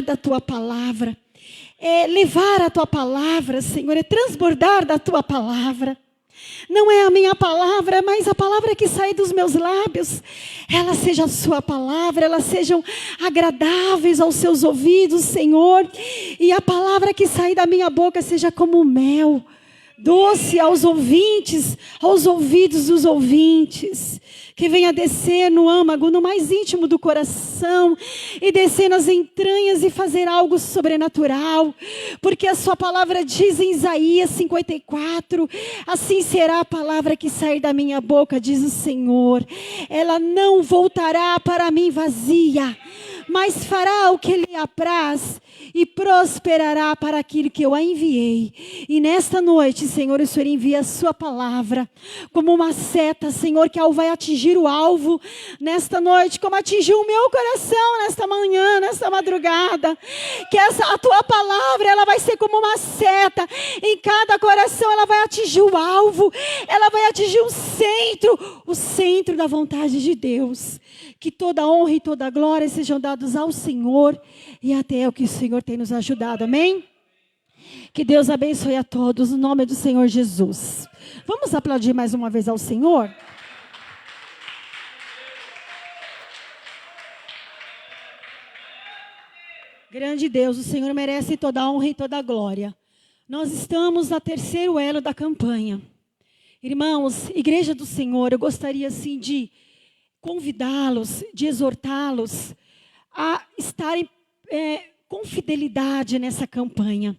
falar da tua palavra, é levar a tua palavra, Senhor, é transbordar da tua palavra. Não é a minha palavra, mas a palavra que sai dos meus lábios, ela seja a sua palavra, elas sejam agradáveis aos seus ouvidos, Senhor. E a palavra que sai da minha boca seja como mel, doce aos ouvintes, aos ouvidos dos ouvintes. Que venha descer no âmago, no mais íntimo do coração, e descer nas entranhas e fazer algo sobrenatural. Porque a sua palavra diz em Isaías 54, assim será a palavra que sair da minha boca, diz o Senhor. Ela não voltará para mim vazia, mas fará o que lhe apraz e prosperará para aquilo que eu a enviei. E nesta noite, Senhor, o Senhor envia a sua palavra como uma seta, Senhor, que vai atingir o alvo nesta noite, como atingiu o meu coração nesta manhã, nesta madrugada. Que a tua palavra, ela vai ser como uma seta em cada coração, ela vai atingir o alvo, ela vai atingir o centro da vontade de Deus. Que toda honra e toda glória sejam dados ao Senhor e até o que o Senhor tem nos ajudado, amém? Que Deus abençoe a todos, no nome do Senhor Jesus. Vamos aplaudir mais uma vez ao Senhor? Grande Deus, o Senhor merece toda a honra e toda a glória. Nós estamos no terceiro elo da campanha. Irmãos, Igreja do Senhor, eu gostaria assim de convidá-los, de exortá-los a estarem com fidelidade nessa campanha.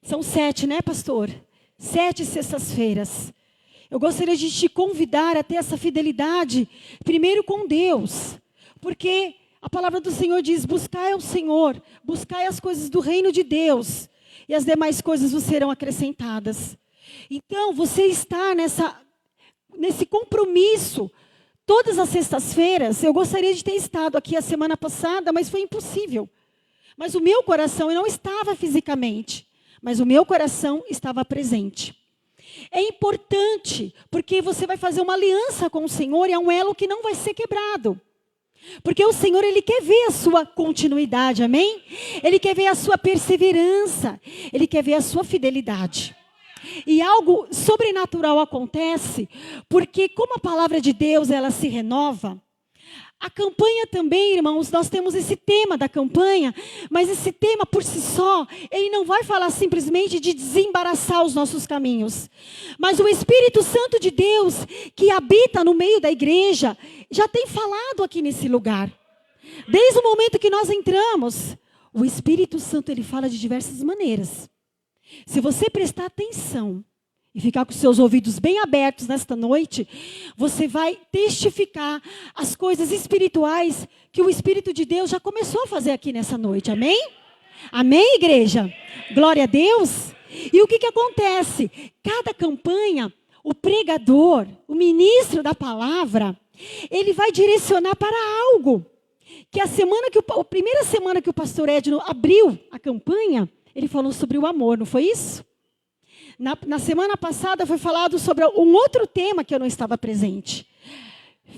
São 7, né, pastor? 7 sextas-feiras. Eu gostaria de te convidar a ter essa fidelidade, primeiro com Deus, porque a palavra do Senhor diz, buscai ao Senhor, buscai as coisas do reino de Deus, e as demais coisas vos serão acrescentadas. Então, você está nesse compromisso, todas as sextas-feiras. Eu gostaria de ter estado aqui a semana passada, mas foi impossível. Mas o meu coração, eu não estava fisicamente, mas o meu coração estava presente. É importante, porque você vai fazer uma aliança com o Senhor, e é um elo que não vai ser quebrado. Porque o Senhor, Ele quer ver a sua continuidade, amém? Ele quer ver a sua perseverança, Ele quer ver a sua fidelidade. E algo sobrenatural acontece, porque como a palavra de Deus, ela se renova, a campanha também, irmãos, nós temos esse tema da campanha, mas esse tema por si só, ele não vai falar simplesmente de desembaraçar os nossos caminhos. Mas o Espírito Santo de Deus, que habita no meio da igreja, já tem falado aqui nesse lugar. Desde o momento que nós entramos, o Espírito Santo, ele fala de diversas maneiras. Se você prestar atenção e ficar com seus ouvidos bem abertos nesta noite, você vai testificar as coisas espirituais que o Espírito de Deus já começou a fazer aqui nessa noite, amém? Amém, igreja? Glória a Deus. E o que acontece? Cada campanha, o pregador, o ministro da palavra, ele vai direcionar para algo. Que a primeira semana que o pastor Edno abriu a campanha, ele falou sobre o amor, não foi isso? Na semana passada foi falado sobre um outro tema que eu não estava presente.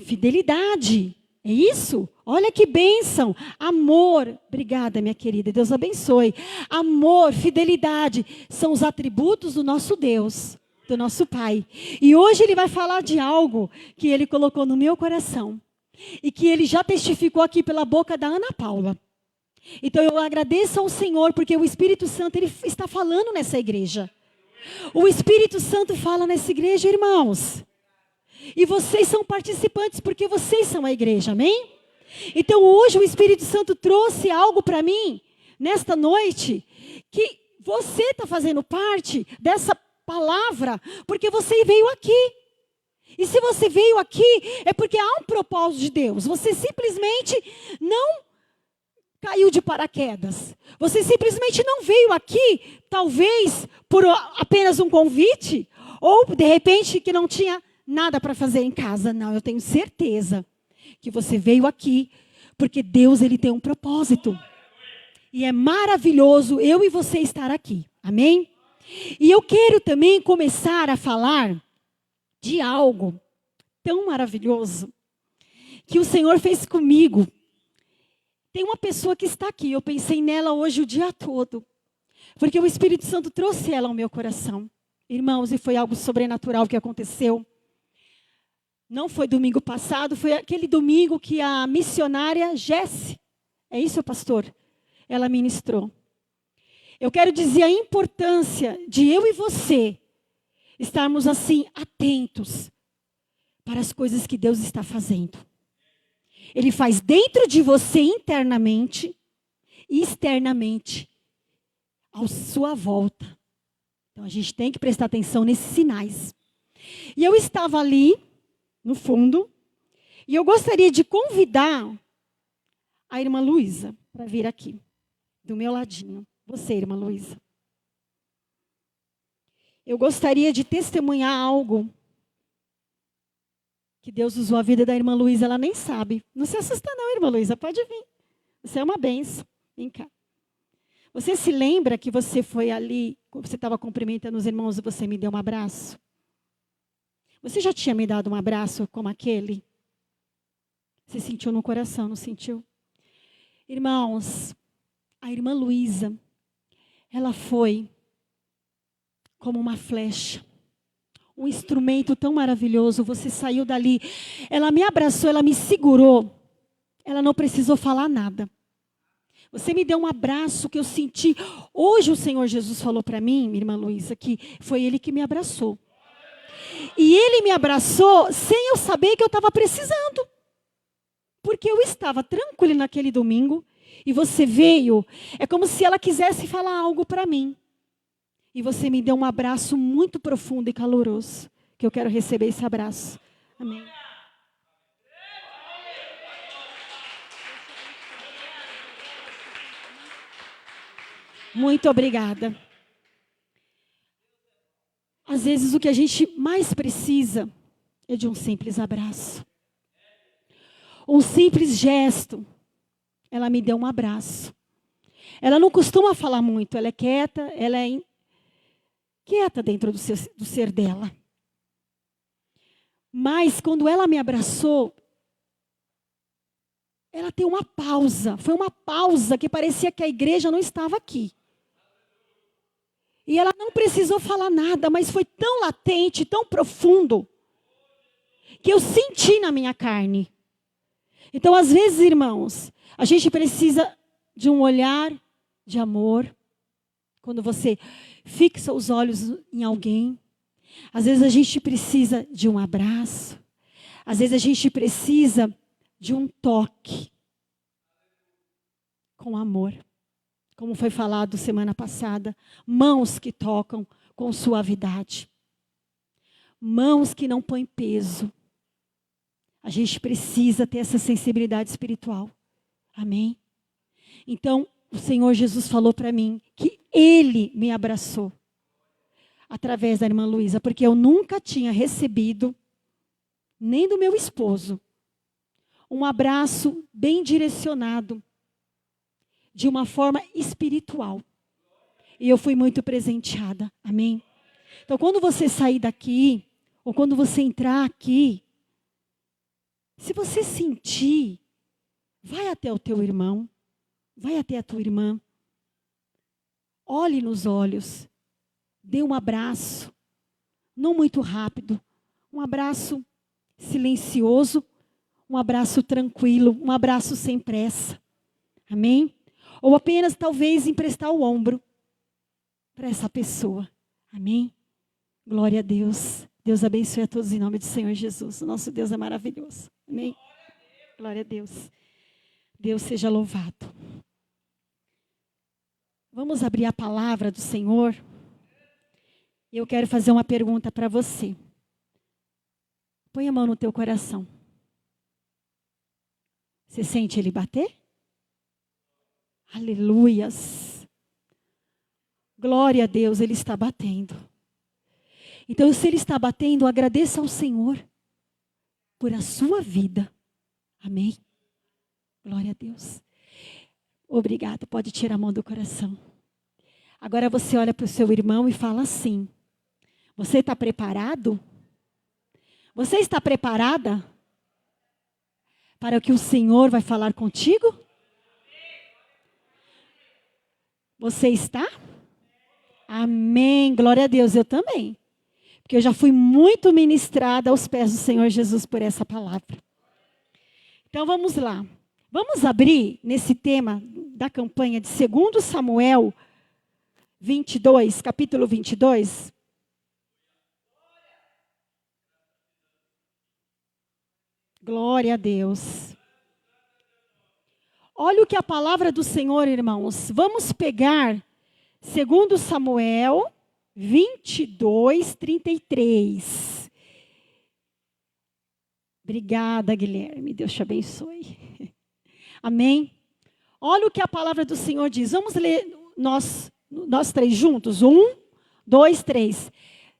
Fidelidade. É isso? Olha que bênção. Amor. Obrigada, minha querida. Deus abençoe. Amor, fidelidade são os atributos do nosso Deus, do nosso Pai. E hoje ele vai falar de algo que ele colocou no meu coração. E que ele já testificou aqui pela boca da Ana Paula. Então eu agradeço ao Senhor porque o Espírito Santo, ele está falando nessa igreja. O Espírito Santo fala nessa igreja, irmãos. E vocês são participantes porque vocês são a igreja, amém? Então hoje o Espírito Santo trouxe algo para mim, nesta noite, que você está fazendo parte dessa palavra, porque você veio aqui. E se você veio aqui, é porque há um propósito de Deus. Você simplesmente não caiu de paraquedas. Você simplesmente não veio aqui, talvez por apenas um convite, ou de repente que não tinha nada para fazer em casa. Não, eu tenho certeza que você veio aqui porque Deus, ele tem um propósito. E é maravilhoso eu e você estar aqui. Amém? E eu quero também começar a falar de algo tão maravilhoso que o Senhor fez comigo. Tem uma pessoa que está aqui, eu pensei nela hoje o dia todo, porque o Espírito Santo trouxe ela ao meu coração. Irmãos, e foi algo sobrenatural que aconteceu. Não foi domingo passado, foi aquele domingo que a missionária Jesse, é isso, pastor? Ela ministrou. Eu quero dizer a importância de eu e você estarmos assim atentos para as coisas que Deus está fazendo. Ele faz dentro de você internamente e externamente, à sua volta. Então a gente tem que prestar atenção nesses sinais. E eu estava ali, no fundo, e eu gostaria de convidar a irmã Luísa para vir aqui, do meu ladinho. Você, irmã Luísa. Eu gostaria de testemunhar algo que Deus usou a vida da irmã Luísa, ela nem sabe. Não se assusta não, irmã Luísa, pode vir. Você é uma bênção. Vem cá. Você se lembra que você foi ali, você estava cumprimentando os irmãos e você me deu um abraço? Você já tinha me dado um abraço como aquele? Você sentiu no coração, não sentiu? Irmãos, a irmã Luísa, ela foi como uma flecha. Um instrumento tão maravilhoso, você saiu dali, ela me abraçou, ela me segurou, ela não precisou falar nada. Você me deu um abraço que eu senti. Hoje o Senhor Jesus falou para mim, minha irmã Luísa, que foi Ele que me abraçou. E Ele me abraçou sem eu saber que eu estava precisando. Porque eu estava tranquila naquele domingo, e você veio, é como se ela quisesse falar algo para mim. E você me deu um abraço muito profundo e caloroso, que eu quero receber esse abraço. Amém. Muito obrigada. Às vezes o que a gente mais precisa é de um simples abraço. Um simples gesto. Ela me deu um abraço. Ela não costuma falar muito, ela é quieta, ela é quieta dentro do ser dela. Mas quando ela me abraçou, ela tem uma pausa. Foi uma pausa que parecia que a igreja não estava aqui. E ela não precisou falar nada, mas foi tão latente, tão profundo, que eu senti na minha carne. Então, às vezes, irmãos, a gente precisa de um olhar de amor. Quando você fixa os olhos em alguém. Às vezes a gente precisa de um abraço. Às vezes a gente precisa de um toque. Com amor. Como foi falado semana passada. Mãos que tocam com suavidade. Mãos que não põem peso. A gente precisa ter essa sensibilidade espiritual. Amém? Então, o Senhor Jesus falou para mim que Ele me abraçou. Através da irmã Luísa. Porque eu nunca tinha recebido, nem do meu esposo, um abraço bem direcionado. De uma forma espiritual. E eu fui muito presenteada. Amém? Então, quando você sair daqui, ou quando você entrar aqui, se você sentir, vai até o teu irmão, vai até a tua irmã, olhe nos olhos, dê um abraço, não muito rápido, um abraço silencioso, um abraço tranquilo, um abraço sem pressa. Amém? Ou apenas, talvez, emprestar o ombro para essa pessoa. Amém? Glória a Deus. Deus abençoe a todos em nome do Senhor Jesus. O nosso Deus é maravilhoso. Amém? Glória a Deus. Deus seja louvado. Vamos abrir a palavra do Senhor. E eu quero fazer uma pergunta para você. Põe a mão no teu coração. Você sente ele bater? Aleluias. Glória a Deus, ele está batendo. Então, se ele está batendo, agradeça ao Senhor por a sua vida. Amém? Glória a Deus. Obrigada, pode tirar a mão do coração. Agora você olha para o seu irmão e fala assim: você está preparado? Você está preparada para o que o Senhor vai falar contigo? Você está? Amém. Glória a Deus, eu também. Porque eu já fui muito ministrada aos pés do Senhor Jesus por essa palavra. Então vamos lá. Vamos abrir nesse tema da campanha de 2 Samuel 22, capítulo 22. Glória a Deus. Olha o que a palavra do Senhor, irmãos. Vamos pegar 2 Samuel 22, 33. Obrigada, Guilherme. Deus te abençoe. Amém? Olha o que a palavra do Senhor diz. Vamos ler nós três juntos. 1, 2, 3.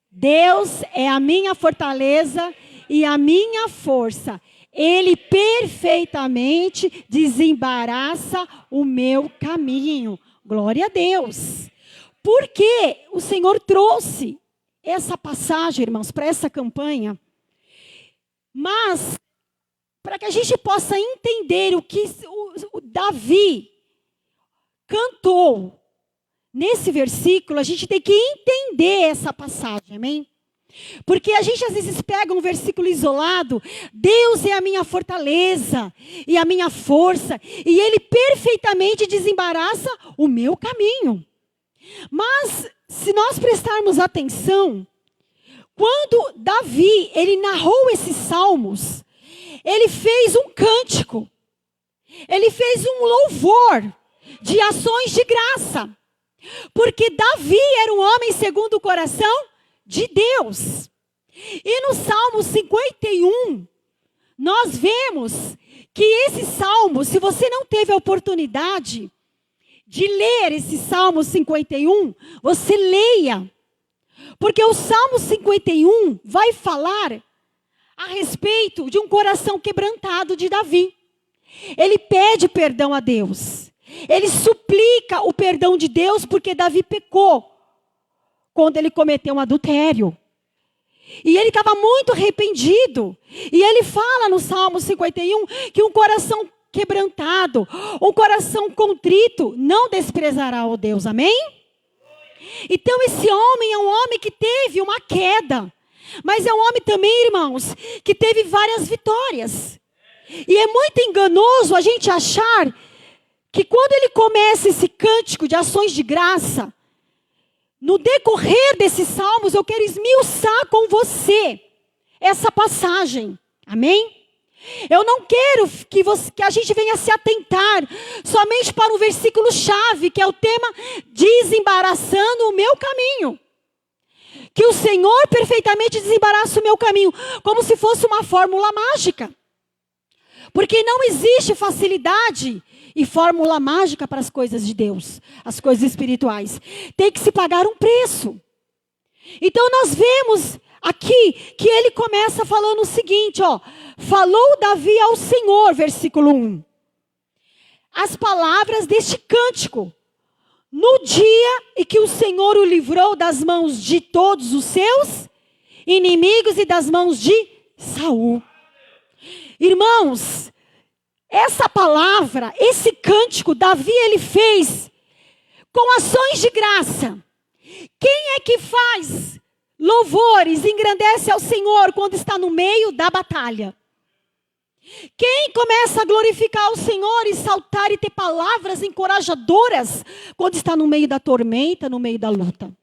Deus é a minha fortaleza e a minha força. Ele perfeitamente desembaraça o meu caminho. Glória a Deus. Porque o Senhor trouxe essa passagem, irmãos, para essa campanha. Mas, para que a gente possa entender o que o Davi cantou nesse versículo, a gente tem que entender essa passagem, amém? Porque a gente às vezes pega um versículo isolado, Deus é a minha fortaleza e a minha força, e Ele perfeitamente desembaraça o meu caminho. Mas, se nós prestarmos atenção, quando Davi, ele narrou esses salmos, ele fez um cântico, ele fez um louvor de ações de graça, porque Davi era um homem segundo o coração de Deus. E no Salmo 51, nós vemos que esse salmo, se você não teve a oportunidade de ler esse Salmo 51, você leia. Porque o Salmo 51 vai falar a respeito de um coração quebrantado de Davi. Ele pede perdão a Deus. Ele suplica o perdão de Deus porque Davi pecou quando ele cometeu um adultério. E ele estava muito arrependido. E ele fala no Salmo 51 que um coração quebrantado, um coração contrito, não desprezará o Deus. Amém? Então esse homem é um homem que teve uma queda. Mas é um homem também, irmãos, que teve várias vitórias. E é muito enganoso a gente achar que quando ele começa esse cântico de ações de graça, no decorrer desses salmos, eu quero esmiuçar com você essa passagem. Amém? Eu não quero que a gente venha se atentar somente para o versículo-chave, que é o tema desembaraçando o meu caminho. Que o Senhor perfeitamente desembaraça o meu caminho, como se fosse uma fórmula mágica. Porque não existe facilidade e fórmula mágica para as coisas de Deus, as coisas espirituais. Tem que se pagar um preço. Então nós vemos aqui que ele começa falando o seguinte, ó. Falou Davi ao Senhor, versículo 1. As palavras deste cântico. No dia em que o Senhor o livrou das mãos de todos os seus inimigos e das mãos de Saul. Irmãos, essa palavra, esse cântico, Davi ele fez com ações de graça. Quem é que faz louvores, engrandece ao Senhor quando está no meio da batalha? Quem começa a glorificar o Senhor e saltar e ter palavras encorajadoras quando está no meio da tormenta, no meio da luta?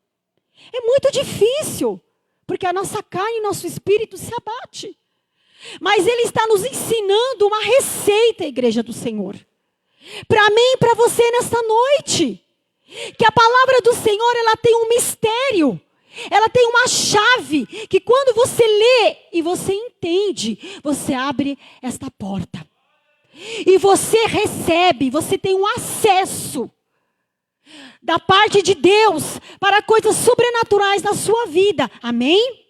É muito difícil, porque a nossa carne e nosso espírito se abate. Mas Ele está nos ensinando uma receita, igreja do Senhor. Para mim e para você nesta noite. Que a palavra do Senhor, ela tem um mistério. Ela tem uma chave que quando você lê e você entende, você abre esta porta. E você recebe, você tem um acesso da parte de Deus para coisas sobrenaturais na sua vida. Amém?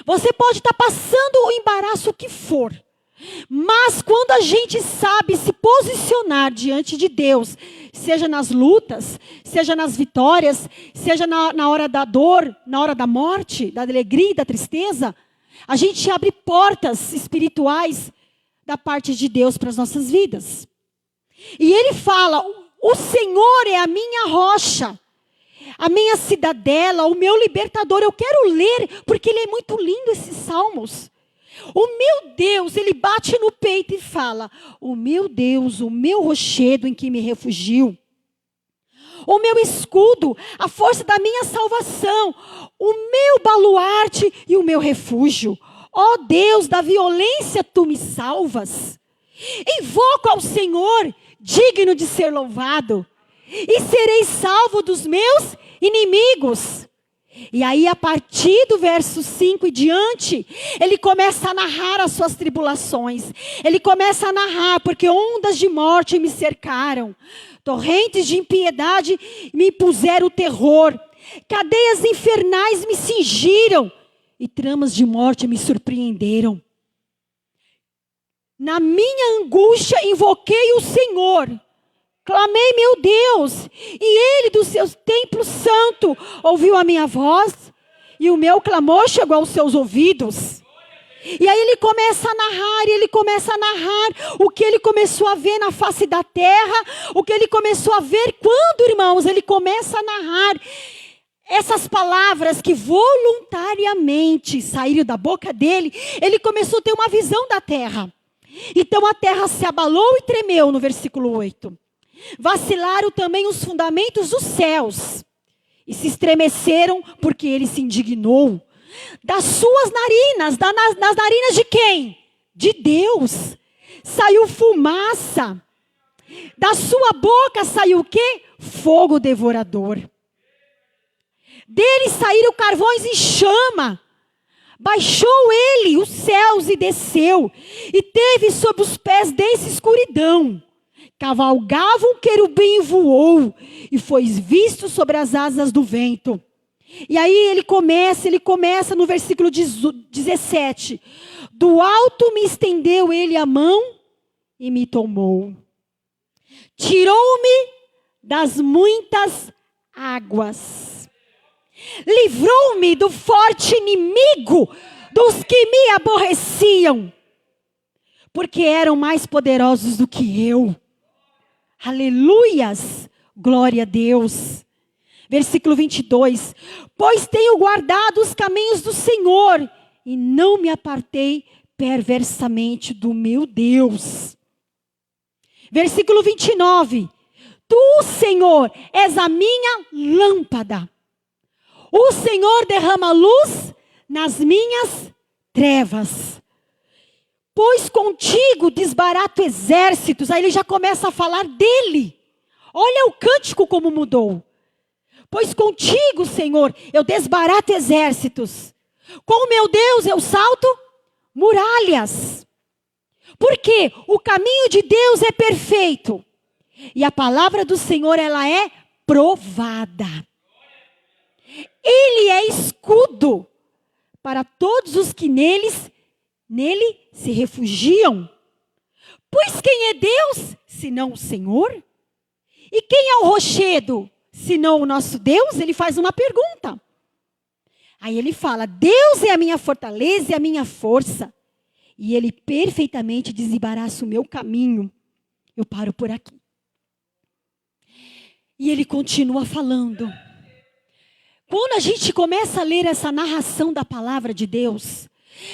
Você pode estar passando o embaraço que for. Mas quando a gente sabe se posicionar diante de Deus, seja nas lutas, seja nas vitórias, seja na hora da dor, na hora da morte, da alegria e da tristeza, a gente abre portas espirituais da parte de Deus para as nossas vidas. E ele fala, O Senhor é a minha rocha, a minha cidadela, o meu libertador. Eu quero ler, porque ele é muito lindo, esses salmos. O meu Deus, ele bate no peito e fala: o meu Deus, o meu rochedo em que me refugio, o meu escudo, a força da minha salvação, o meu baluarte e o meu refúgio. Ó Deus, da violência tu me salvas. Invoco ao Senhor, digno de ser louvado, e serei salvo dos meus inimigos. E aí, a partir do verso 5 e diante, ele começa a narrar as suas tribulações. Ele começa a narrar: porque ondas de morte me cercaram, torrentes de impiedade me impuseram terror, cadeias infernais me cingiram, e tramas de morte me surpreenderam. Na minha angústia invoquei o Senhor, clamei meu Deus, e Ele do seu templo santo ouviu a minha voz, e o meu clamor chegou aos seus ouvidos. E aí ele começa a narrar, e ele começa a narrar o que ele começou a ver na face da terra, o que ele começou a ver quando, irmãos, ele começa a narrar essas palavras que voluntariamente saíram da boca dele. Ele começou a ter uma visão da terra. Então a terra se abalou e tremeu, no versículo 8. Vacilaram também os fundamentos dos céus, e se estremeceram, porque ele se indignou. Das suas narinas, nas narinas de quem? De Deus. Saiu fumaça. Da sua boca saiu o quê? Fogo devorador. Dele saíram carvões em chama. Baixou ele os céus e desceu, e teve sob os pés densa escuridão. Cavalgava um querubim e voou, e foi visto sobre as asas do vento. E aí ele começa no versículo 17. Do alto me estendeu ele a mão e me tomou. Tirou-me das muitas águas. Livrou-me do forte inimigo, dos que me aborreciam, porque eram mais poderosos do que eu. Aleluias, glória a Deus. Versículo 22. Pois tenho guardado os caminhos do Senhor, e não me apartei perversamente do meu Deus. Versículo 29. Tu, Senhor, és a minha lâmpada. O Senhor derrama luz nas minhas trevas. Pois contigo desbarato exércitos. Aí ele já começa a falar dele. Olha o cântico como mudou. Pois contigo, Senhor, eu desbarato exércitos. Com o meu Deus eu salto muralhas. Porque o caminho de Deus é perfeito. E a palavra do Senhor, ela é provada. Ele é escudo para todos os que nele se refugiam. Pois quem é Deus, senão o Senhor? E quem é o rochedo, senão o nosso Deus? Ele faz uma pergunta. Aí ele fala: Deus é a minha fortaleza e a minha força, e Ele perfeitamente desembaraça o meu caminho. Eu paro por aqui. E ele continua falando. Quando a gente começa a ler essa narração da palavra de Deus,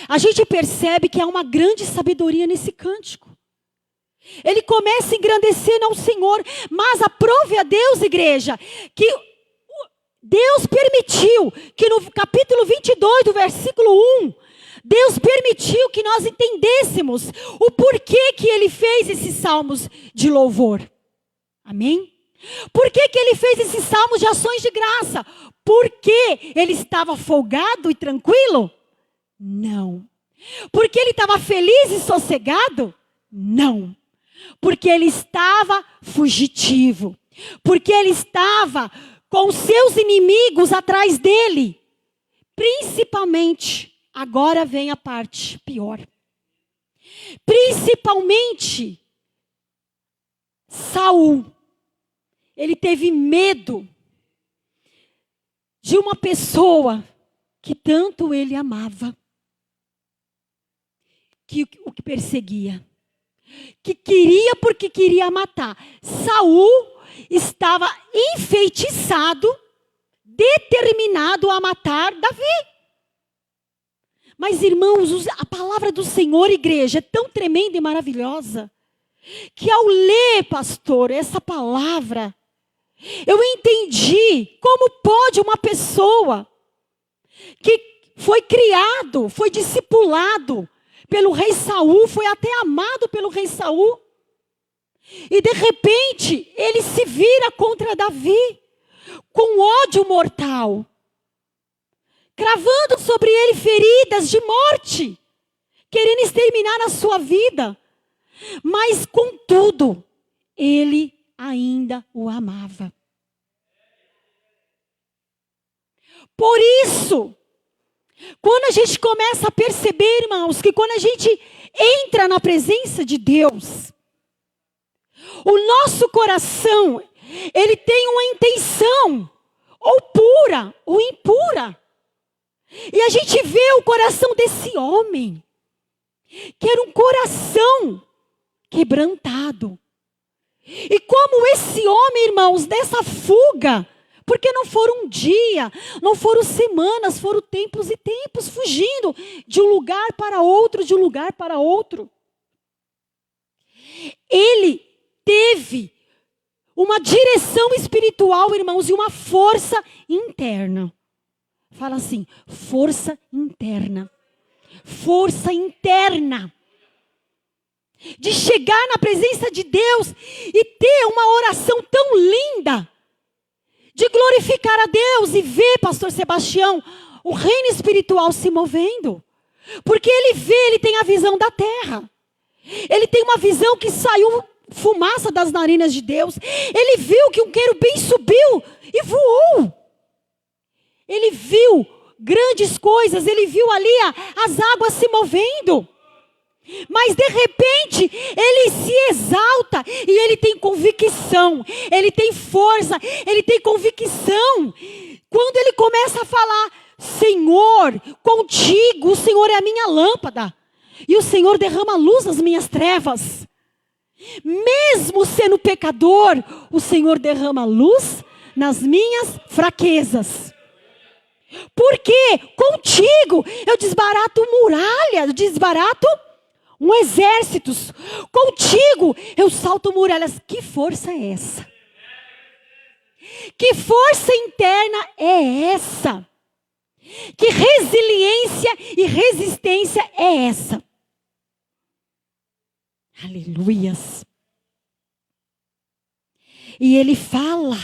a gente percebe que há uma grande sabedoria nesse cântico. Ele começa engrandecendo ao Senhor, mas aprove a Deus, igreja, que Deus permitiu que no capítulo 22 do versículo 1, Deus permitiu que nós entendêssemos o porquê que Ele fez esses salmos de louvor. Amém? Por que Ele fez esses salmos de ações de graça? Porque Ele estava folgado e tranquilo? Não. Porque Ele estava feliz e sossegado? Não. Porque Ele estava fugitivo. Porque Ele estava com seus inimigos atrás dele. Principalmente, agora vem a parte pior. Principalmente, Saul. Ele teve medo de uma pessoa que tanto ele amava, que o que perseguia, que queria porque queria matar. Saul estava enfeitiçado, determinado a matar Davi. Mas, irmãos, a palavra do Senhor, igreja, é tão tremenda e maravilhosa, que ao ler, pastor, essa palavra, eu entendi como pode uma pessoa que foi criado, foi discipulado pelo rei Saul, foi até amado pelo rei Saul, e de repente ele se vira contra Davi, com ódio mortal, cravando sobre ele feridas de morte, querendo exterminar a sua vida. Mas, contudo, ele ainda o amava. Por isso, quando a gente começa a perceber, irmãos, que quando a gente entra na presença de Deus, o nosso coração, ele tem uma intenção, ou pura, ou impura. E a gente vê o coração desse homem, que era um coração quebrantado. E como esse homem, irmãos, dessa fuga, porque não foram um dia, não foram semanas, foram tempos e tempos, fugindo de um lugar para outro, de um lugar para outro. Ele teve uma direção espiritual, irmãos, e uma força interna. Fala assim, força interna. Força interna. De chegar na presença de Deus e ter uma oração tão linda, de glorificar a Deus e ver, pastor Sebastião, o reino espiritual se movendo. Porque ele vê, ele tem a visão da terra. Ele tem uma visão que saiu fumaça das narinas de Deus. Ele viu que um querubim subiu e voou. Ele viu grandes coisas, ele viu ali as águas se movendo. Mas de repente, ele se exalta e ele tem convicção, ele tem força, ele tem convicção. Quando ele começa a falar, Senhor, contigo, o Senhor é a minha lâmpada. E o Senhor derrama luz nas minhas trevas. Mesmo sendo pecador, o Senhor derrama luz nas minhas fraquezas. Porque contigo eu desbarato muralha, eu desbarato exércitos. Contigo eu salto muralhas. Que força é essa? Que força interna é essa? Que resiliência e resistência é essa? Aleluias. E ele fala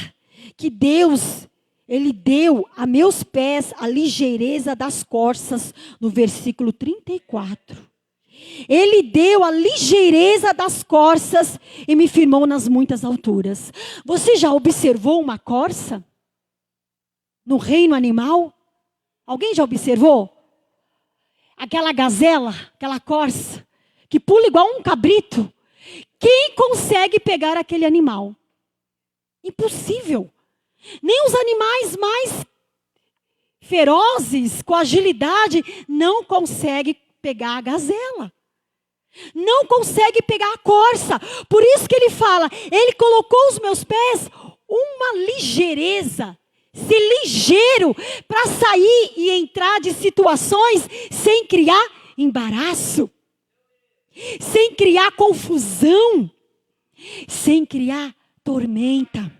que Deus, ele deu a meus pés a ligeireza das corças, no versículo 34. Ele deu a ligeireza das corças e me firmou nas muitas alturas. Você já observou uma corça no reino animal? Alguém já observou? Aquela gazela, aquela corça, que pula igual um cabrito. Quem consegue pegar aquele animal? Impossível. Nem os animais mais ferozes, com agilidade, não conseguem pegar a gazela. Não consegue pegar a corça. Por isso que ele fala, ele colocou os meus pés uma ligeireza. Ser ligeiro para sair e entrar de situações sem criar embaraço. Sem criar confusão. Sem criar tormenta.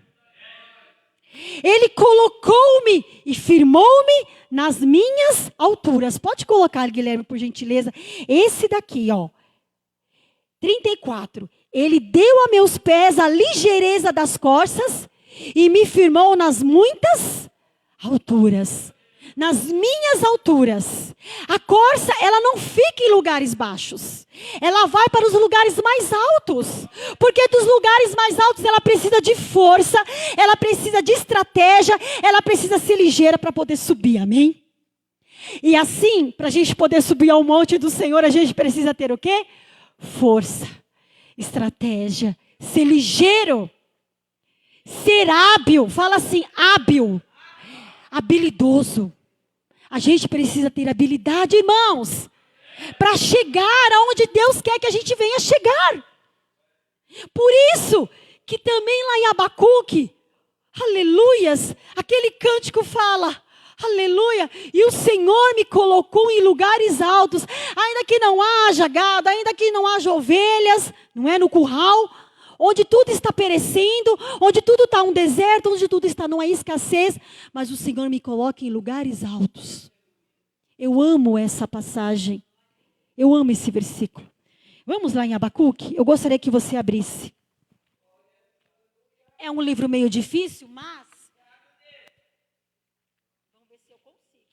Ele colocou-me e firmou-me nas minhas alturas. Pode colocar, Guilherme, por gentileza. Esse daqui, ó. 34. Ele deu a meus pés a ligeireza das corças e me firmou nas muitas alturas. Nas minhas alturas. A corça, ela não fica em lugares baixos. Ela vai para os lugares mais altos. Porque dos lugares mais altos ela precisa de força, ela precisa de estratégia, ela precisa ser ligeira para poder subir, amém? E assim, para a gente poder subir ao monte do Senhor, a gente precisa ter o quê? Força, estratégia, ser ligeiro, ser hábil, fala assim, hábil, habilidoso. A gente precisa ter habilidade, irmãos, para chegar aonde Deus quer que a gente venha chegar. Por isso que também lá em Abacuque, aleluias, aquele cântico fala, aleluia, e o Senhor me colocou em lugares altos, ainda que não haja gado, ainda que não haja ovelhas, não é, no curral, onde tudo está perecendo, onde tudo está um deserto, onde tudo está numa escassez, mas o Senhor me coloca em lugares altos. Eu amo essa passagem, eu amo esse versículo. Vamos lá em Abacuque? Eu gostaria que você abrisse. É um livro meio difícil, mas vamos ver se eu consigo.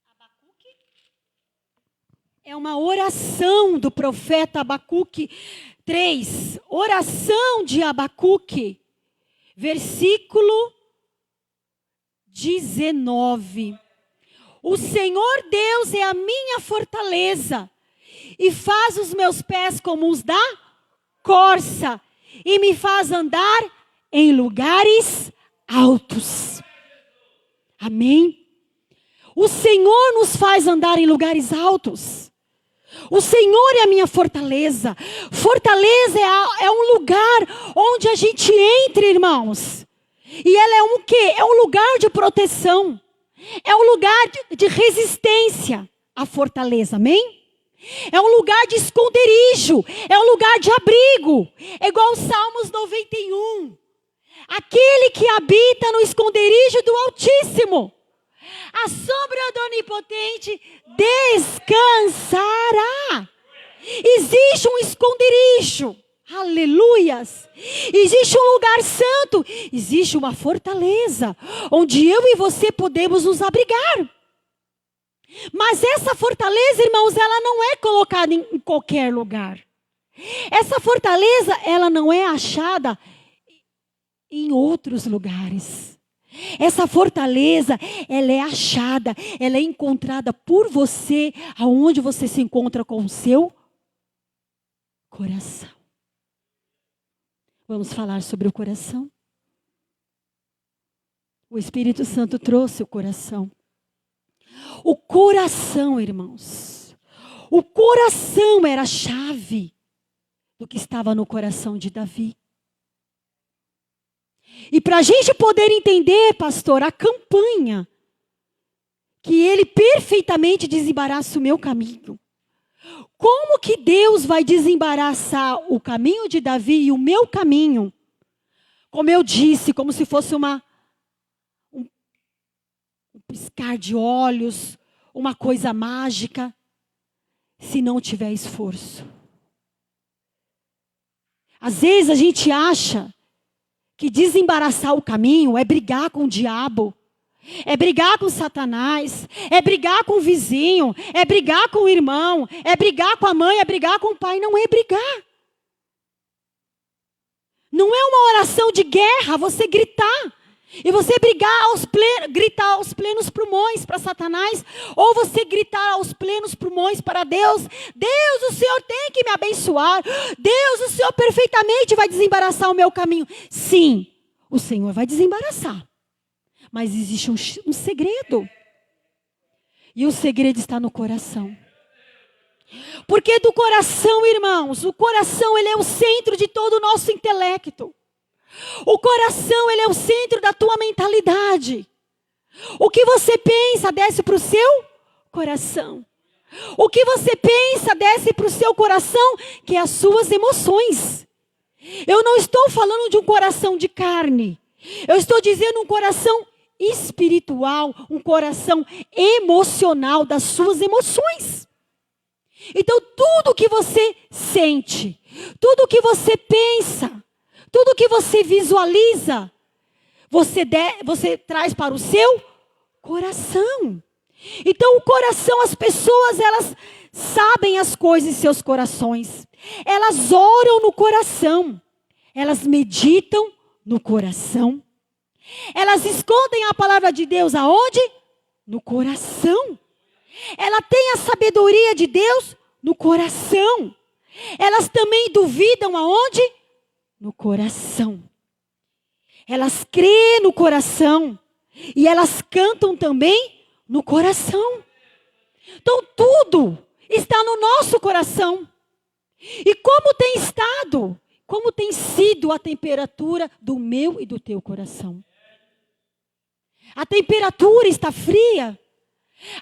Abacuque é uma oração do profeta Abacuque 3. Oração de Abacuque, versículo 19. O Senhor Deus é a minha fortaleza e faz os meus pés como os da corça e me faz andar em lugares altos. Amém? O Senhor nos faz andar em lugares altos. O Senhor é a minha fortaleza. Fortaleza é um lugar onde a gente entra, irmãos. E ela é um quê? É um lugar de proteção. É um lugar de resistência à fortaleza, amém? É um lugar de esconderijo, é um lugar de abrigo. É igual os Salmos 91. Aquele que habita no esconderijo do Altíssimo, a sombra do Onipotente descansará. Existe um esconderijo. Aleluias! Existe um lugar santo, existe uma fortaleza, onde eu e você podemos nos abrigar. Mas essa fortaleza, irmãos, ela não é colocada em qualquer lugar. Essa fortaleza, ela não é achada em outros lugares. Essa fortaleza, ela é achada, ela é encontrada por você, aonde você se encontra com o seu coração. Vamos falar sobre o coração. O Espírito Santo trouxe o coração. O coração, irmãos. O coração era a chave do que estava no coração de Davi. E para a gente poder entender, pastor, a campanha, que ele perfeitamente desembaraça o meu caminho. Como que Deus vai desembaraçar o caminho de Davi e o meu caminho? Como eu disse, como se fosse um piscar de olhos, uma coisa mágica, se não tiver esforço. Às vezes a gente acha que desembaraçar o caminho é brigar com o diabo. É brigar com Satanás, é brigar com o vizinho, é brigar com o irmão, é brigar com a mãe, é brigar com o pai. Não é brigar. Não é uma oração de guerra, você gritar. E você gritar aos plenos pulmões para Satanás, ou você gritar aos plenos pulmões para Deus. Deus, o Senhor tem que me abençoar. Deus, o Senhor perfeitamente vai desembaraçar o meu caminho. Sim, o Senhor vai desembaraçar. Mas existe um segredo. E o segredo está no coração. Porque do coração, irmãos, o coração ele é o centro de todo o nosso intelecto. O coração ele é o centro da tua mentalidade. O que você pensa desce para o seu coração. O que você pensa desce para o seu coração, que é as suas emoções. Eu não estou falando de um coração de carne. Eu estou dizendo um coração espiritual, um coração emocional das suas emoções. Então tudo que você sente, tudo que você pensa, tudo que você visualiza, você traz para o seu coração. Então o coração, as pessoas, elas sabem as coisas em seus corações. Elas oram no coração. Elas meditam no coração. Elas escondem a palavra de Deus aonde? No coração. Ela tem a sabedoria de Deus no coração. Elas também duvidam aonde? No coração. Elas crêem no coração. E elas cantam também no coração. Então tudo está no nosso coração. E como tem estado? Como tem sido a temperatura do meu e do teu coração? A temperatura está fria?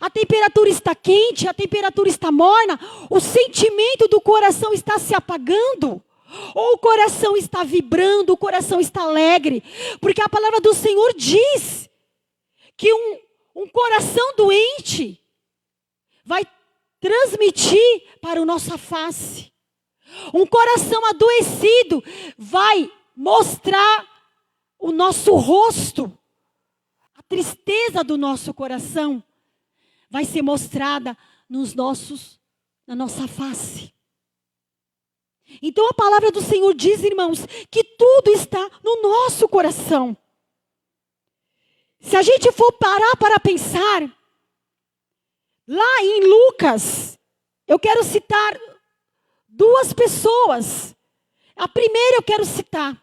A temperatura está quente? A temperatura está morna? O sentimento do coração está se apagando? Ou o coração está vibrando, o coração está alegre? Porque a palavra do Senhor diz que um coração doente vai transmitir para a nossa face. Um coração adoecido vai mostrar o nosso rosto. A tristeza do nosso coração vai ser mostrada na nossa face. Então a palavra do Senhor diz, irmãos, que tudo está no nosso coração. Se a gente for parar para pensar, lá em Lucas, eu quero citar 2 pessoas. A primeira eu quero citar,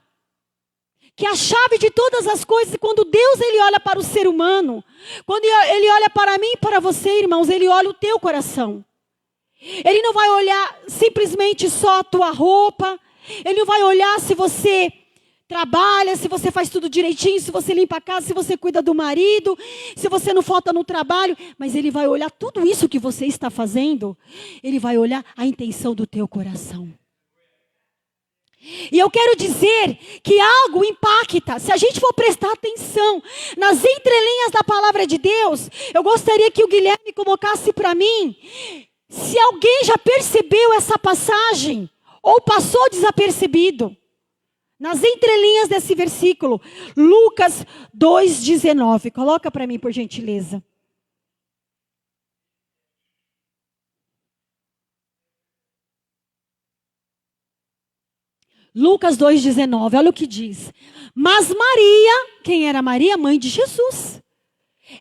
que a chave de todas as coisas, quando Deus ele olha para o ser humano, quando ele olha para mim e para você, irmãos, ele olha o teu coração. Ele não vai olhar simplesmente só a tua roupa, ele não vai olhar se você trabalha, se você faz tudo direitinho, se você limpa a casa, se você cuida do marido, se você não falta no trabalho, mas ele vai olhar tudo isso que você está fazendo, ele vai olhar a intenção do teu coração. E eu quero dizer que algo impacta, se a gente for prestar atenção nas entrelinhas da palavra de Deus, eu gostaria que o Guilherme colocasse para mim, se alguém já percebeu essa passagem, ou passou desapercebido. Nas entrelinhas desse versículo, Lucas 2,19. Coloca para mim, por gentileza. Lucas 2,19, olha o que diz. Mas Maria, quem era Maria? Mãe de Jesus.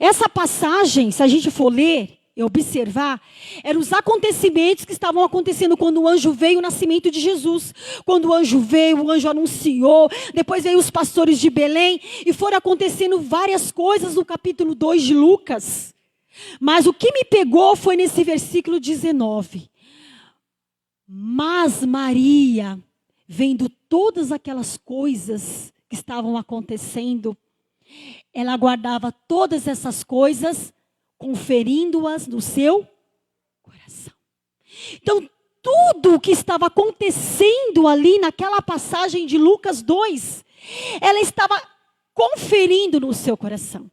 Essa passagem, se a gente for ler e observar, eram os acontecimentos que estavam acontecendo quando o anjo veio, o nascimento de Jesus. Quando o anjo veio, o anjo anunciou, depois veio os pastores de Belém, e foram acontecendo várias coisas no capítulo 2 de Lucas. Mas o que me pegou foi nesse versículo 19. Mas Maria, vendo todas aquelas coisas que estavam acontecendo, ela guardava todas essas coisas, conferindo-as no seu coração. Então, tudo o que estava acontecendo ali naquela passagem de Lucas 2, ela estava conferindo no seu coração.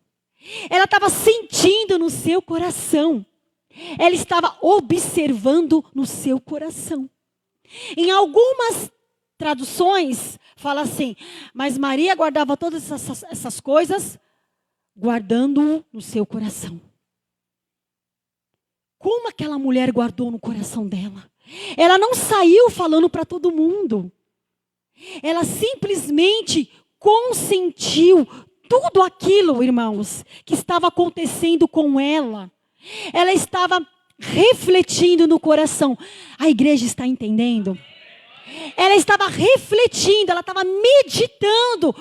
Ela estava sentindo no seu coração. Ela estava observando no seu coração. Em algumas traduções, fala assim, mas Maria guardava todas essas coisas, guardando no seu coração. Como aquela mulher guardou no coração dela? Ela não saiu falando para todo mundo. Ela simplesmente consentiu tudo aquilo, irmãos, que estava acontecendo com ela. Ela estava refletindo no coração. A igreja está entendendo? Ela estava refletindo, ela estava meditando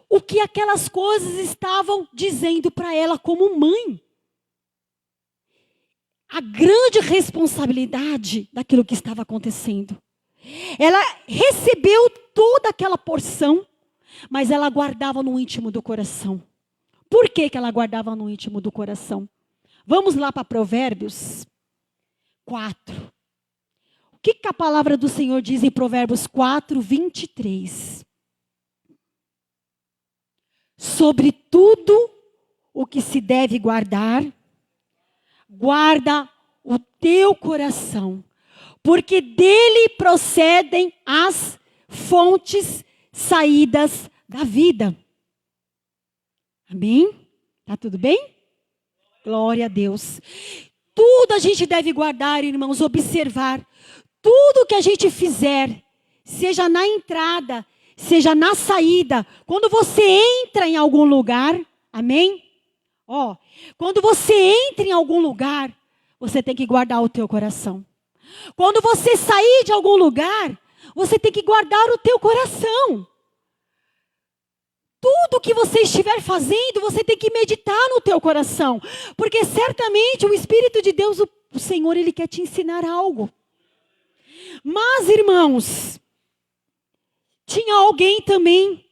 o que aquelas coisas estavam dizendo para ela como mãe. A grande responsabilidade daquilo que estava acontecendo. Ela recebeu toda aquela porção, mas ela guardava no íntimo do coração. Por que ela guardava no íntimo do coração? Vamos lá para Provérbios 4. O que a palavra do Senhor diz em Provérbios 4, 23? Sobre tudo o que se deve guardar, guarda o teu coração, porque dele procedem as fontes saídas da vida. Amém? Tá tudo bem? Glória a Deus. Tudo a gente deve guardar, irmãos, observar. Tudo que a gente fizer, seja na entrada, seja na saída, quando você entra em algum lugar, amém? Quando você entra em algum lugar, você tem que guardar o teu coração. Quando você sair de algum lugar, você tem que guardar o teu coração. Tudo que você estiver fazendo, você tem que meditar no teu coração. Porque certamente o Espírito de Deus, o Senhor, Ele quer te ensinar algo. Mas, irmãos, tinha alguém também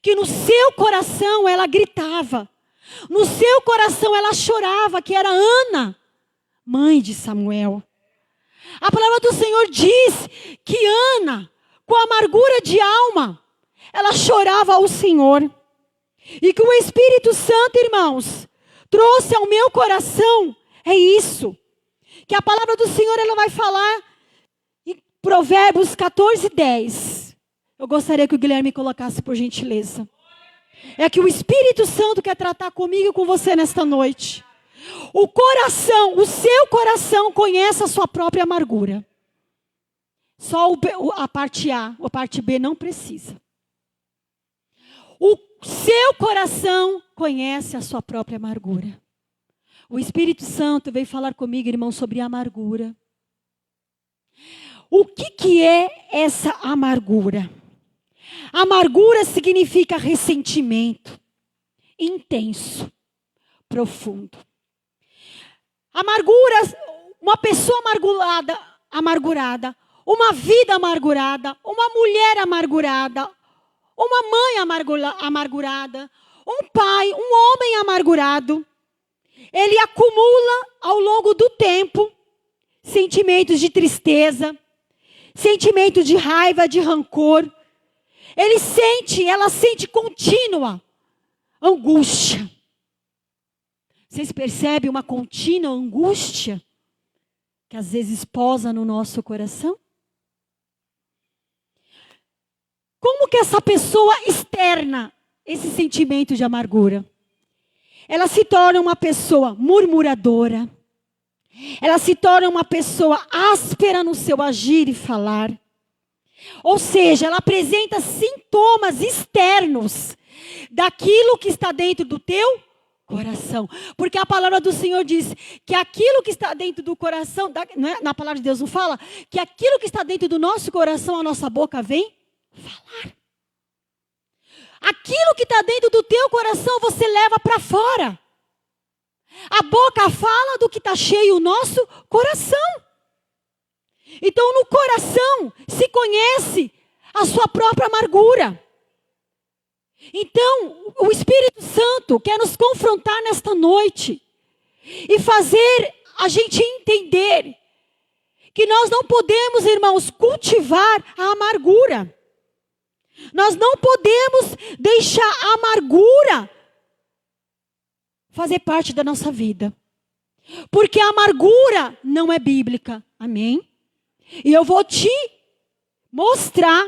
que no seu coração ela gritava. No seu coração ela chorava, que era Ana, mãe de Samuel. A palavra do Senhor diz que Ana, com amargura de alma, ela chorava ao Senhor. E que o Espírito Santo, irmãos, trouxe ao meu coração, é isso. Que a palavra do Senhor, ela vai falar em Provérbios 14:10. Eu gostaria que o Guilherme colocasse, por gentileza. É que o Espírito Santo quer tratar comigo e com você nesta noite. O coração, o seu coração conhece a sua própria amargura. Só a parte A, a parte B não precisa. O seu coração conhece a sua própria amargura. O Espírito Santo veio falar comigo, irmão, sobre amargura. O que é essa amargura? Amargura significa ressentimento intenso, profundo. Amargura, uma pessoa amargurada, uma vida amargurada, uma mulher amargurada, uma mãe amargurada, um pai, um homem amargurado. Ele acumula ao longo do tempo sentimentos de tristeza, sentimentos de raiva, de rancor. Ela sente contínua angústia. Vocês percebem uma contínua angústia que às vezes posa no nosso coração? Como que essa pessoa externa esse sentimento de amargura? Ela se torna uma pessoa murmuradora. Ela se torna uma pessoa áspera no seu agir e falar. Ou seja, ela apresenta sintomas externos daquilo que está dentro do teu coração. Porque a palavra do Senhor diz que aquilo que está dentro do coração, na palavra de Deus não fala, que aquilo que está dentro do nosso coração, a nossa boca vem falar. Aquilo que está dentro do teu coração, você leva para fora. A boca fala do que está cheio o nosso coração. Então, no coração se conhece a sua própria amargura. Então, o Espírito Santo quer nos confrontar nesta noite e fazer a gente entender que nós não podemos, irmãos, cultivar a amargura. Nós não podemos deixar a amargura fazer parte da nossa vida. Porque a amargura não é bíblica. Amém? E eu vou te mostrar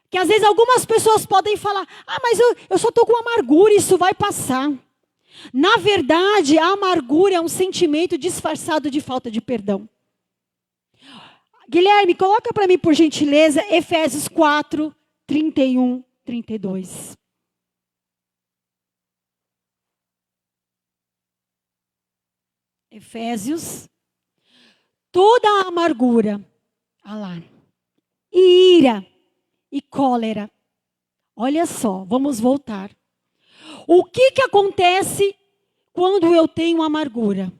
que às vezes algumas pessoas podem falar: mas eu só estou com amargura, isso vai passar. Na verdade, a amargura é um sentimento disfarçado de falta de perdão. Guilherme, coloca para mim, por gentileza, Efésios 4, 31, 32. Efésios. Toda a amargura, e ira, e cólera. Olha só, vamos voltar. O que acontece quando eu tenho amargura?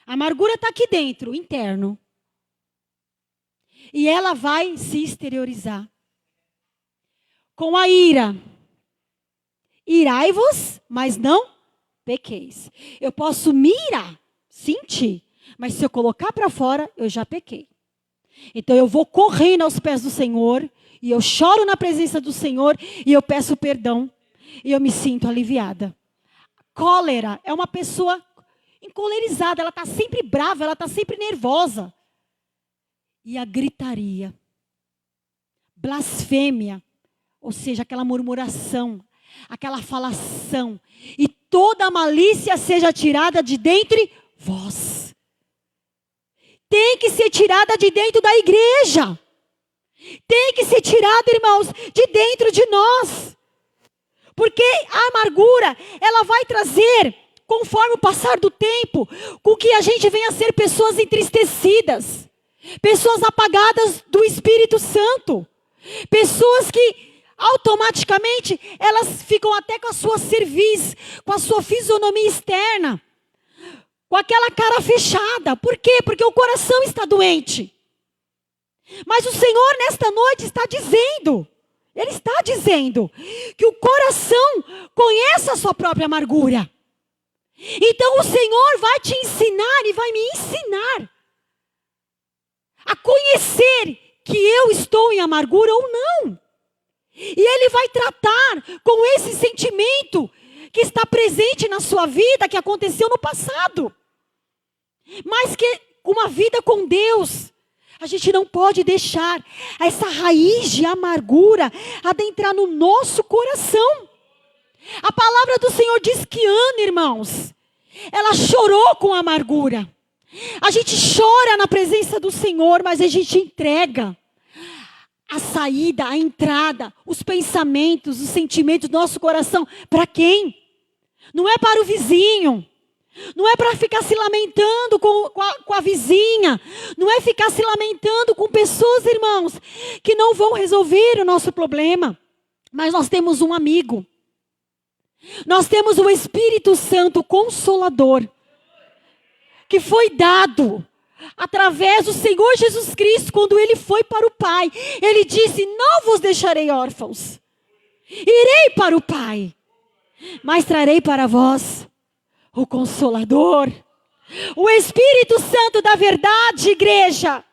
A amargura está aqui dentro, interno. E ela vai se exteriorizar. Com a ira. Irai-vos, mas não pequeis. Eu posso me irar, sentir. Mas se eu colocar para fora, eu já pequei. Então eu vou correndo aos pés do Senhor. E eu choro na presença do Senhor. E eu peço perdão. E eu me sinto aliviada. Cólera é uma pessoa encolerizada. Ela está sempre brava. Ela está sempre nervosa. E a gritaria. Blasfêmia. Ou seja, aquela murmuração. Aquela falação. E toda a malícia seja tirada de dentre vós. Tem que ser tirada de dentro da igreja. Tem que ser tirada, irmãos, de dentro de nós. Porque a amargura, ela vai trazer, conforme o passar do tempo, com que a gente venha a ser pessoas entristecidas. Pessoas apagadas do Espírito Santo. Pessoas que automaticamente, elas ficam até com a sua cerviz, com a sua fisionomia externa. Com aquela cara fechada. Por quê? Porque o coração está doente. Mas o Senhor nesta noite está dizendo, Ele está dizendo que o coração conhece a sua própria amargura. Então o Senhor vai te ensinar e vai me ensinar a conhecer que eu estou em amargura ou não. E Ele vai tratar com esse sentimento que está presente na sua vida, que aconteceu no passado. Mas que uma vida com Deus, a gente não pode deixar essa raiz de amargura adentrar no nosso coração. A palavra do Senhor diz que Ana, irmãos, ela chorou com amargura. A gente chora na presença do Senhor, mas a gente entrega a saída, a entrada, os pensamentos, os sentimentos do nosso coração. Para quem? Não é para o vizinho. Não é para ficar se lamentando com a vizinha. Não é ficar se lamentando com pessoas, irmãos, que não vão resolver o nosso problema. Mas nós temos um amigo. Nós temos o Espírito Santo Consolador, que foi dado através do Senhor Jesus Cristo, quando Ele foi para o Pai. Ele disse: não vos deixarei órfãos. Irei para o Pai, mas trarei para vós o Consolador, o Espírito Santo da verdade, igreja,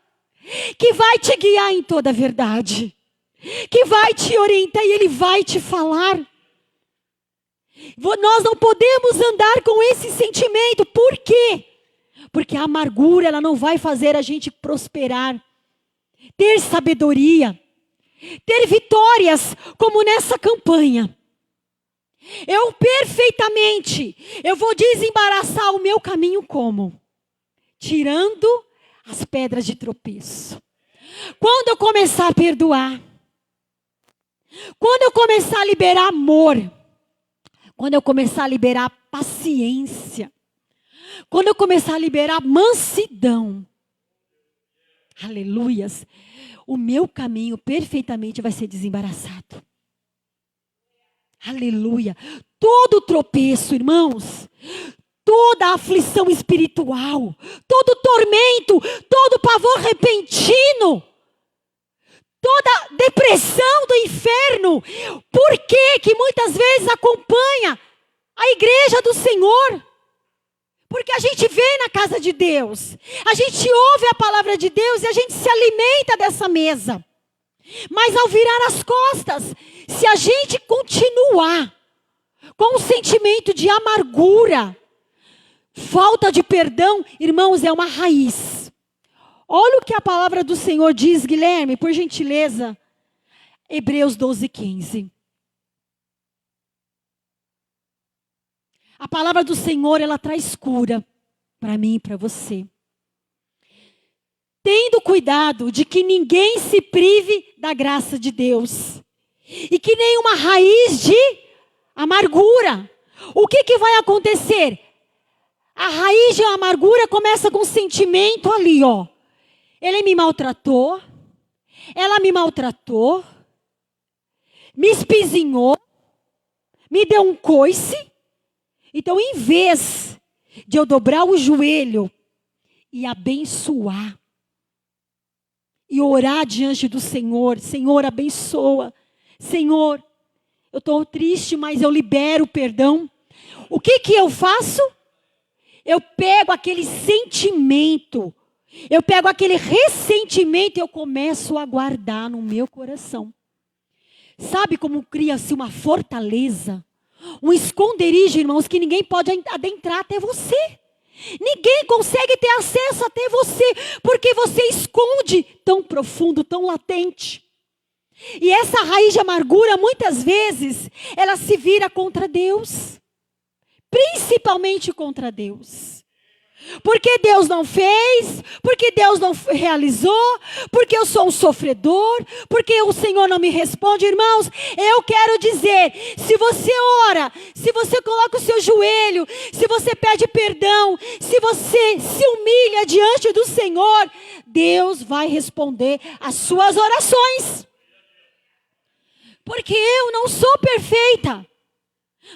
que vai te guiar em toda a verdade, que vai te orientar e Ele vai te falar. Nós não podemos andar com esse sentimento. Por quê? Porque a amargura, ela não vai fazer a gente prosperar, ter sabedoria, ter vitórias, como nessa campanha. Eu vou desembaraçar o meu caminho como? Tirando as pedras de tropeço. Quando eu começar a perdoar, quando eu começar a liberar amor, quando eu começar a liberar paciência, quando eu começar a liberar mansidão, aleluias, o meu caminho perfeitamente vai ser desembaraçado. Aleluia. Todo tropeço, irmãos, toda aflição espiritual, todo tormento, todo pavor repentino, toda depressão do inferno, por que muitas vezes acompanha a igreja do Senhor? Porque a gente vem na casa de Deus, a gente ouve a palavra de Deus e a gente se alimenta dessa mesa. Mas ao virar as costas, se a gente continuar com um sentimento de amargura, falta de perdão, irmãos, é uma raiz. Olha o que a palavra do Senhor diz, Guilherme, por gentileza. Hebreus 12:15. A palavra do Senhor, ela traz cura para mim e para você. Tendo cuidado de que ninguém se prive da graça de Deus. E que nenhuma raiz de amargura. O que vai acontecer? A raiz de amargura começa com um sentimento ali, ó. Ele me maltratou. Ela me maltratou. Me espizinhou. Me deu um coice. Então, em vez de eu dobrar o joelho e abençoar, e orar diante do Senhor, Senhor, abençoa. Senhor, eu estou triste, mas eu libero o perdão. O que eu faço? Eu pego aquele sentimento, eu pego aquele ressentimento e eu começo a guardar no meu coração. Sabe como cria-se uma fortaleza? Um esconderijo, irmãos, que ninguém pode adentrar até você. Ninguém consegue ter acesso até você, porque você esconde tão profundo, tão latente. E essa raiz de amargura, muitas vezes, ela se vira contra Deus. Principalmente contra Deus. Porque Deus não fez, porque Deus não realizou, porque eu sou um sofredor, porque o Senhor não me responde. Irmãos, eu quero dizer, se você ora, se você coloca o seu joelho, se você pede perdão, se você se humilha diante do Senhor, Deus vai responder as suas orações. Porque eu não sou perfeita,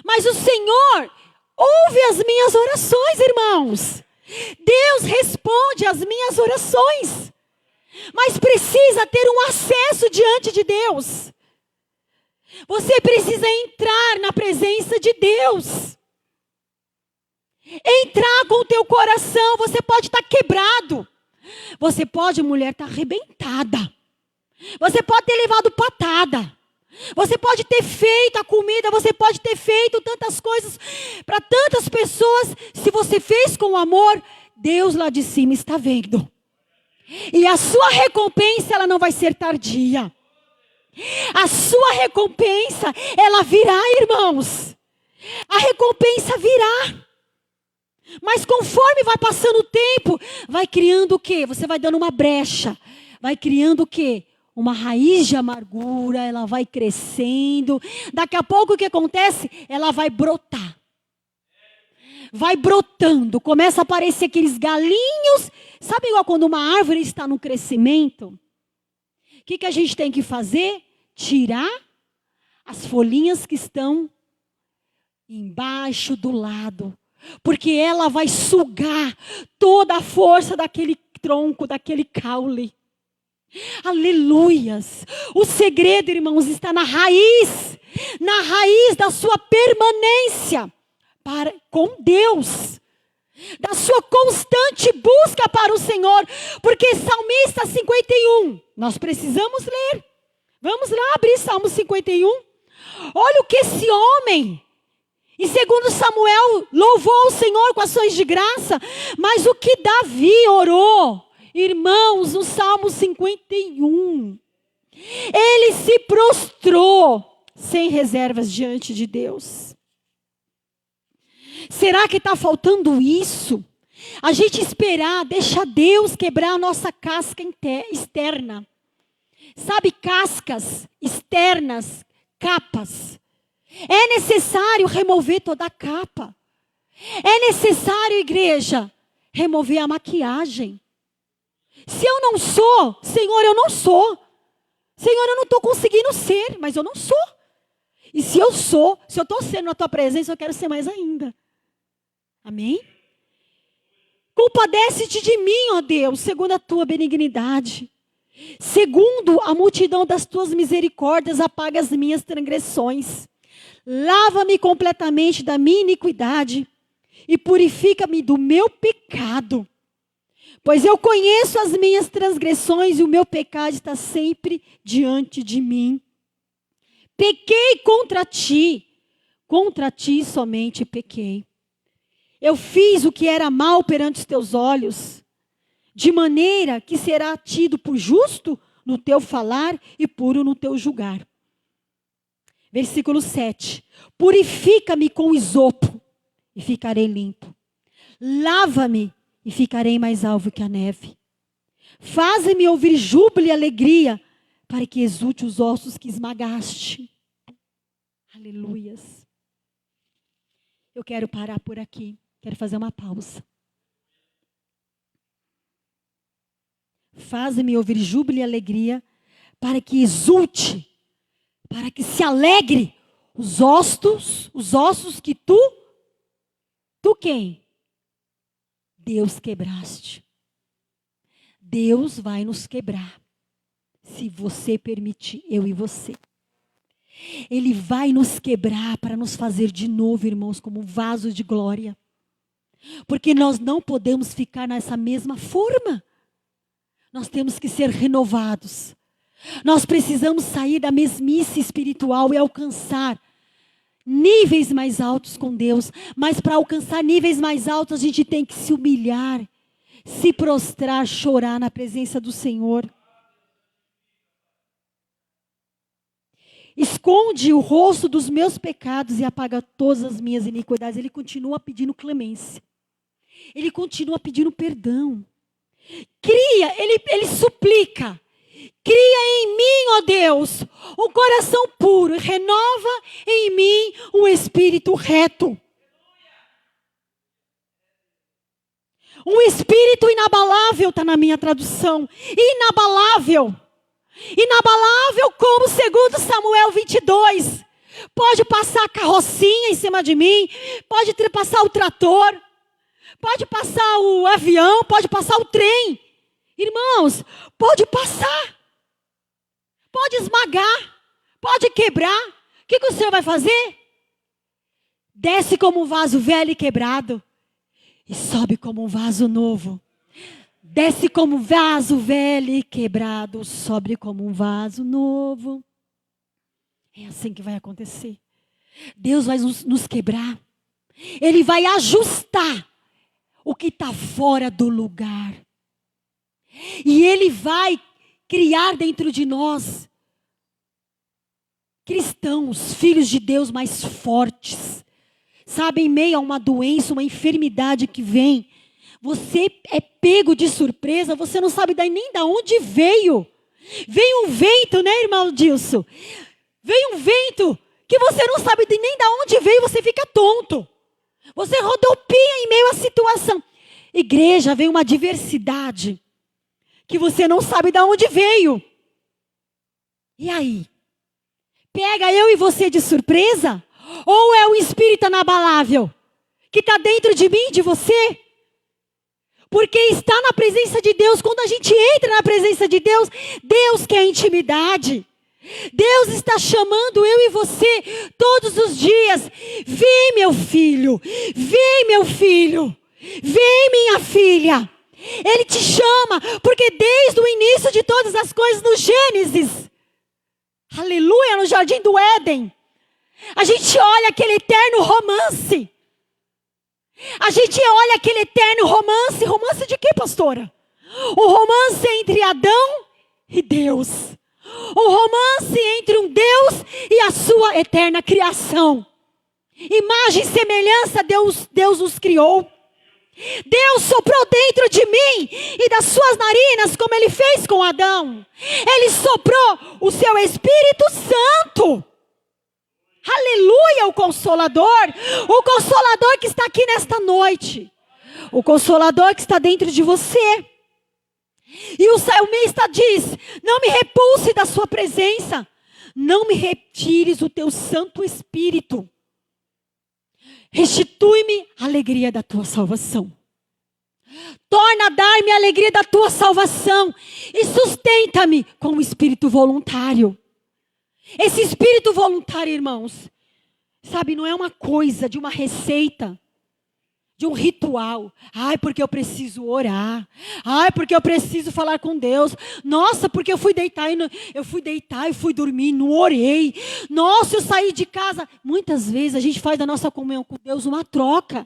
mas o Senhor ouve as minhas orações, irmãos. Deus responde às minhas orações. mas precisa ter um acesso diante de Deus. Você precisa entrar na presença de Deus. Entrar com o teu coração. Você pode estar quebrado. Você pode, mulher, estar arrebentada. Você pode ter levado patada. Você pode ter feito a comida. Você pode ter feito tantas coisas para tantas pessoas. Se você fez com amor, Deus lá de cima está vendo. E a sua recompensa, ela não vai ser tardia. A sua recompensa, ela virá, irmãos. A recompensa virá. Mas conforme vai passando o tempo, vai criando o quê? Você vai dando uma brecha. Vai criando o quê? Uma raiz de amargura, ela vai crescendo. Daqui a pouco o que acontece? Ela vai brotar. Vai brotando, começa a aparecer aqueles galinhos. Sabe igual quando uma árvore está no crescimento? O que a gente tem que fazer? Tirar as folhinhas que estão embaixo do lado. Porque ela vai sugar toda a força daquele tronco, daquele caule. Aleluias. O segredo, irmãos, está na raiz da sua permanência com Deus. Da sua constante busca para o Senhor. Porque Salmista 51, nós precisamos ler. Vamos lá abrir Salmo 51. Olha o que esse homem, em 2 Samuel, louvou o Senhor com ações de graça. Mas o que Davi orou, irmãos, no Salmo 51. Ele se prostrou sem reservas diante de Deus. Será que está faltando isso? A gente esperar, deixar Deus quebrar a nossa casca externa. Sabe, cascas externas, capas. É necessário remover toda a capa. É necessário, igreja, remover a maquiagem. Se eu não sou, Senhor, eu não sou. Senhor, eu não estou conseguindo ser, mas eu não sou. E se eu sou, se eu estou sendo na tua presença, eu quero ser mais ainda. Amém? Compadece-te de mim, ó Deus, segundo a tua benignidade. Segundo a multidão das tuas misericórdias, apaga as minhas transgressões. Lava-me completamente da minha iniquidade e purifica-me do meu pecado. Pois eu conheço as minhas transgressões e o meu pecado está sempre diante de mim. Pequei contra ti somente pequei. Eu fiz o que era mal perante os teus olhos, de maneira que será tido por justo no teu falar e puro no teu julgar. Versículo 7. Purifica-me com isopo e ficarei limpo. Lava-me e ficarei mais alvo que a neve. Faze-me ouvir júbilo e alegria, para que exulte os ossos que esmagaste. Aleluias. Eu quero parar por aqui. Quero fazer uma pausa. Faze-me ouvir júbilo e alegria, para que exulte, para que se alegre os ossos que tu quem? Deus quebraste. Deus vai nos quebrar, se você permitir, eu e você. Ele vai nos quebrar para nos fazer de novo, irmãos, como vasos de glória. Porque nós não podemos ficar nessa mesma forma. Nós temos que ser renovados. Nós precisamos sair da mesmice espiritual e alcançar níveis mais altos com Deus. Mas para alcançar níveis mais altos, a gente tem que se humilhar, se prostrar, chorar na presença do Senhor. Esconde o rosto dos meus pecados e apaga todas as minhas iniquidades. Ele continua pedindo clemência. Ele continua pedindo perdão. Cria, ele suplica. Cria em mim, ó Deus, um coração puro. Renova em mim um espírito reto. Um espírito inabalável está na minha tradução. Inabalável. Inabalável como 2 Samuel 22. Pode passar a carrocinha em cima de mim. Pode passar o trator. Pode passar o avião. Pode passar o trem. Irmãos, pode passar, pode esmagar, pode quebrar. O que o Senhor vai fazer? Desce como um vaso velho e quebrado e sobe como um vaso novo. Desce como um vaso velho e quebrado, sobe como um vaso novo. É assim que vai acontecer. Deus vai nos quebrar. Ele vai ajustar o que está fora do lugar. E Ele vai criar dentro de nós cristãos, filhos de Deus mais fortes. Sabe, em meio a uma doença, uma enfermidade que vem, você é pego de surpresa, você não sabe nem de onde veio. Vem um vento, né, irmão Dilson? Vem um vento que você não sabe nem de onde veio, você fica tonto. Você rodopia em meio à situação. Igreja, vem uma adversidade que você não sabe de onde veio. E aí? Pega eu e você de surpresa? Ou é o espírito inabalável que está dentro de mim, de você? Porque está na presença de Deus. Quando a gente entra na presença de Deus, Deus quer intimidade. Deus está chamando eu e você todos os dias. Vem, meu filho. Vem, meu filho. Vem, minha filha. Ele te chama, porque desde o início de todas as coisas no Gênesis, aleluia, no Jardim do Éden, a gente olha aquele eterno romance. A gente olha aquele eterno romance. Romance de quê, pastora? O romance entre Adão e Deus. O romance entre um Deus e a sua eterna criação. Imagem e semelhança, Deus os criou. Deus soprou dentro de mim e das suas narinas, como Ele fez com Adão. Ele soprou o seu Espírito Santo. Aleluia, o Consolador. O Consolador que está aqui nesta noite. O Consolador que está dentro de você. E o salmista diz: não me repulse da sua presença. Não me retires o teu Santo Espírito. Restitui-me a alegria da tua salvação. Torna a dar-me a alegria da tua salvação. E sustenta-me com o espírito voluntário. Esse espírito voluntário, irmãos, sabe, não é uma coisa de uma receita, de um ritual. Ai, porque eu preciso orar. Ai, porque eu preciso falar com Deus. Nossa, porque eu fui deitar e fui dormir, não orei. Nossa, eu saí de casa. Muitas vezes a gente faz da nossa comunhão com Deus uma troca.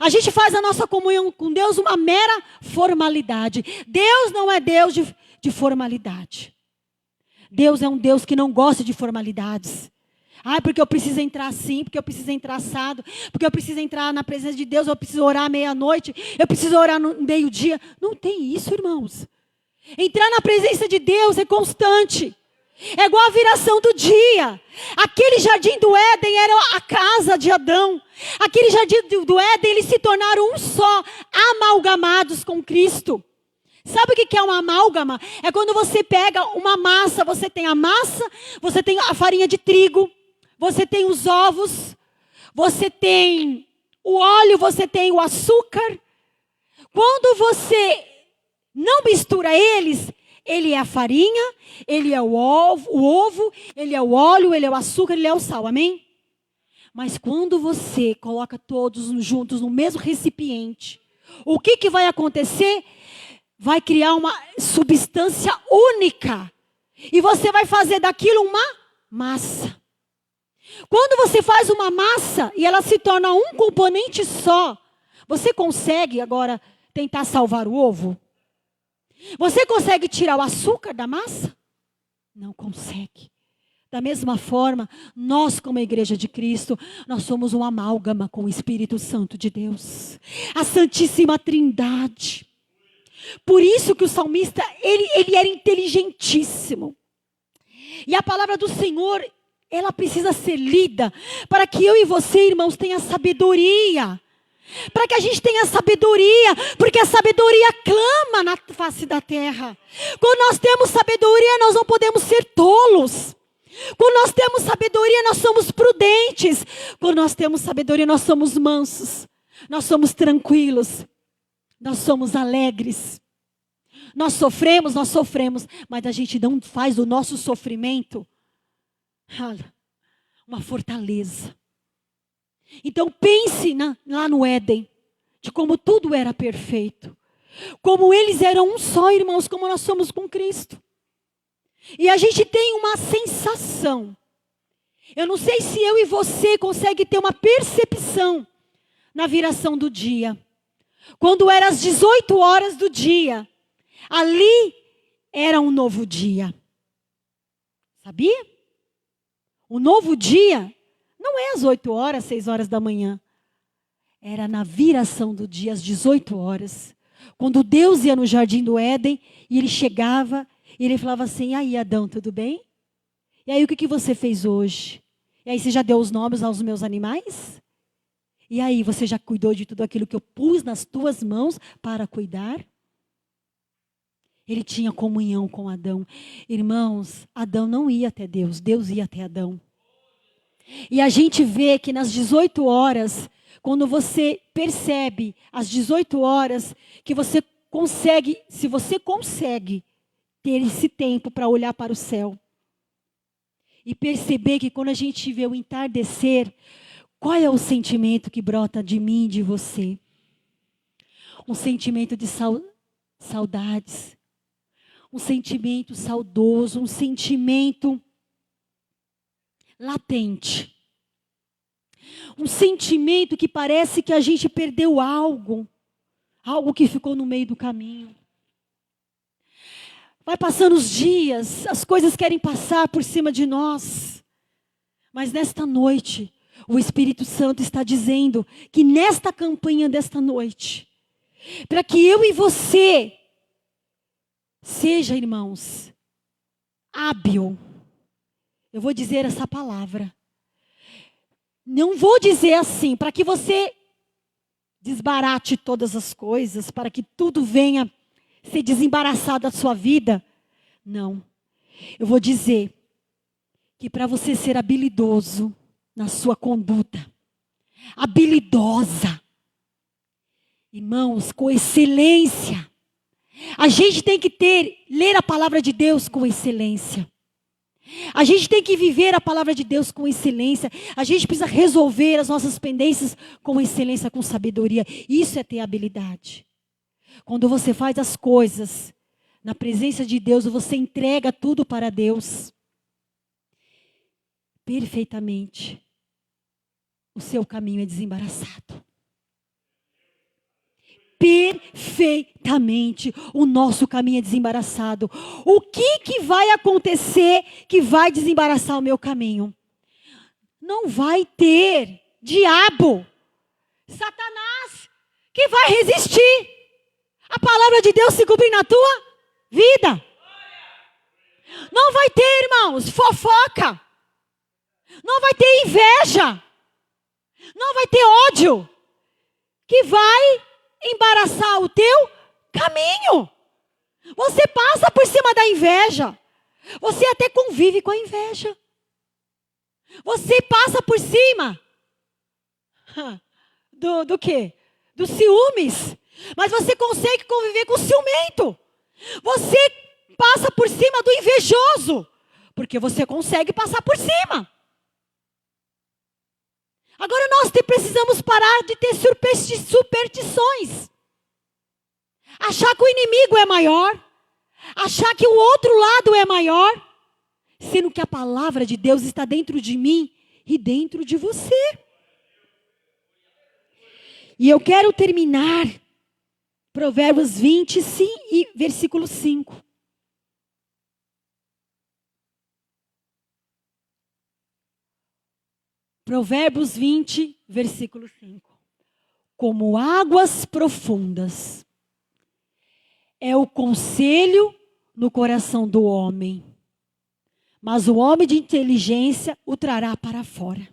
A gente faz a nossa comunhão com Deus uma mera formalidade. Deus não é Deus de formalidade. Deus é um Deus que não gosta de formalidades. Ah, porque eu preciso entrar assim, porque eu preciso entrar assado, porque eu preciso entrar na presença de Deus, eu preciso orar à meia-noite, eu preciso orar no meio-dia. Não tem isso, irmãos. Entrar na presença de Deus é constante. É igual a viração do dia. Aquele jardim do Éden era a casa de Adão. Aquele jardim do Éden, eles se tornaram um só, amalgamados com Cristo. Sabe o que é uma amálgama? É quando você pega uma massa, você tem a massa, você tem a farinha de trigo, você tem os ovos, você tem o óleo, você tem o açúcar. Quando você não mistura eles, ele é a farinha, ele é o ovo, ele é o óleo, ele é o açúcar, ele é o sal, amém? Mas quando você coloca todos juntos no mesmo recipiente, o que vai acontecer? Vai criar uma substância única. E você vai fazer daquilo uma massa. Quando você faz uma massa e ela se torna um componente só, você consegue agora tentar salvar o ovo? Você consegue tirar o açúcar da massa? Não consegue. Da mesma forma, nós como a igreja de Cristo, nós somos um amálgama com o Espírito Santo de Deus. A Santíssima Trindade. Por isso que o salmista, ele era inteligentíssimo. E a palavra do Senhor, ela precisa ser lida para que eu e você, irmãos, tenha sabedoria. Para que a gente tenha sabedoria, porque a sabedoria clama na face da terra. Quando nós temos sabedoria, nós não podemos ser tolos. Quando nós temos sabedoria, nós somos prudentes. Quando nós temos sabedoria, nós somos mansos. Nós somos tranquilos. Nós somos alegres. Nós sofremos, mas a gente não faz do nosso sofrimento uma fortaleza. Então pense lá no Éden, de como tudo era perfeito. Como eles eram um só, irmãos, como nós somos com Cristo. E a gente tem uma sensação. Eu não sei se eu e você conseguem ter uma percepção na viração do dia. Quando eram as 18 horas do dia, ali era um novo dia. Sabia? O novo dia não é às 8 horas, 6 horas da manhã. Era na viração do dia, às 18 horas. Quando Deus ia no jardim do Éden, e ele chegava, e ele falava assim, e aí Adão, tudo bem? E aí o que você fez hoje? E aí você já deu os nomes aos meus animais? E aí você já cuidou de tudo aquilo que eu pus nas tuas mãos para cuidar? Ele tinha comunhão com Adão. Irmãos, Adão não ia até Deus, Deus ia até Adão. E a gente vê que nas 18 horas, quando você percebe às 18 horas, que você consegue, se você consegue ter esse tempo para olhar para o céu. E perceber que quando a gente vê o entardecer, qual é o sentimento que brota de mim e de você? Um sentimento de saudades. Um sentimento saudoso, um sentimento latente. Um sentimento que parece que a gente perdeu algo. Algo que ficou no meio do caminho. Vai passando os dias, as coisas querem passar por cima de nós. Mas nesta noite, o Espírito Santo está dizendo que nesta campanha desta noite, para que eu e você seja, irmãos, hábil. Eu vou dizer essa palavra. Não vou dizer assim, para que você desbarate todas as coisas, para que tudo venha ser desembaraçado da sua vida. Não. Eu vou dizer que para você ser habilidoso na sua conduta, habilidosa, irmãos, com excelência, a gente tem que ler a palavra de Deus com excelência. A gente tem que viver a palavra de Deus com excelência. A gente precisa resolver as nossas pendências com excelência, com sabedoria. Isso é ter habilidade. Quando você faz as coisas na presença de Deus, você entrega tudo para Deus. Perfeitamente. O seu caminho é desembaraçado. Perfeitamente. O nosso caminho é desembaraçado. O que vai acontecer que vai desembaraçar o meu caminho? Não vai ter diabo, Satanás, que vai resistir. A palavra de Deus se cumpre na tua vida. Não vai ter, irmãos, fofoca. Não vai ter inveja. Não vai ter ódio. Que vai embaraçar o teu caminho. Você passa por cima da inveja. Você até convive com a inveja. Você passa por cima do quê? Dos ciúmes. Mas você consegue conviver com o ciumento. Você passa por cima do invejoso. Porque você consegue passar por cima. Agora nós precisamos parar de ter superstições. Achar que o inimigo é maior. Achar que o outro lado é maior. Sendo que a palavra de Deus está dentro de mim e dentro de você. E eu quero terminar Provérbios 20, e versículo 5. Provérbios 20, versículo 5. Como águas profundas é o conselho no coração do homem, mas o homem de inteligência o trará para fora.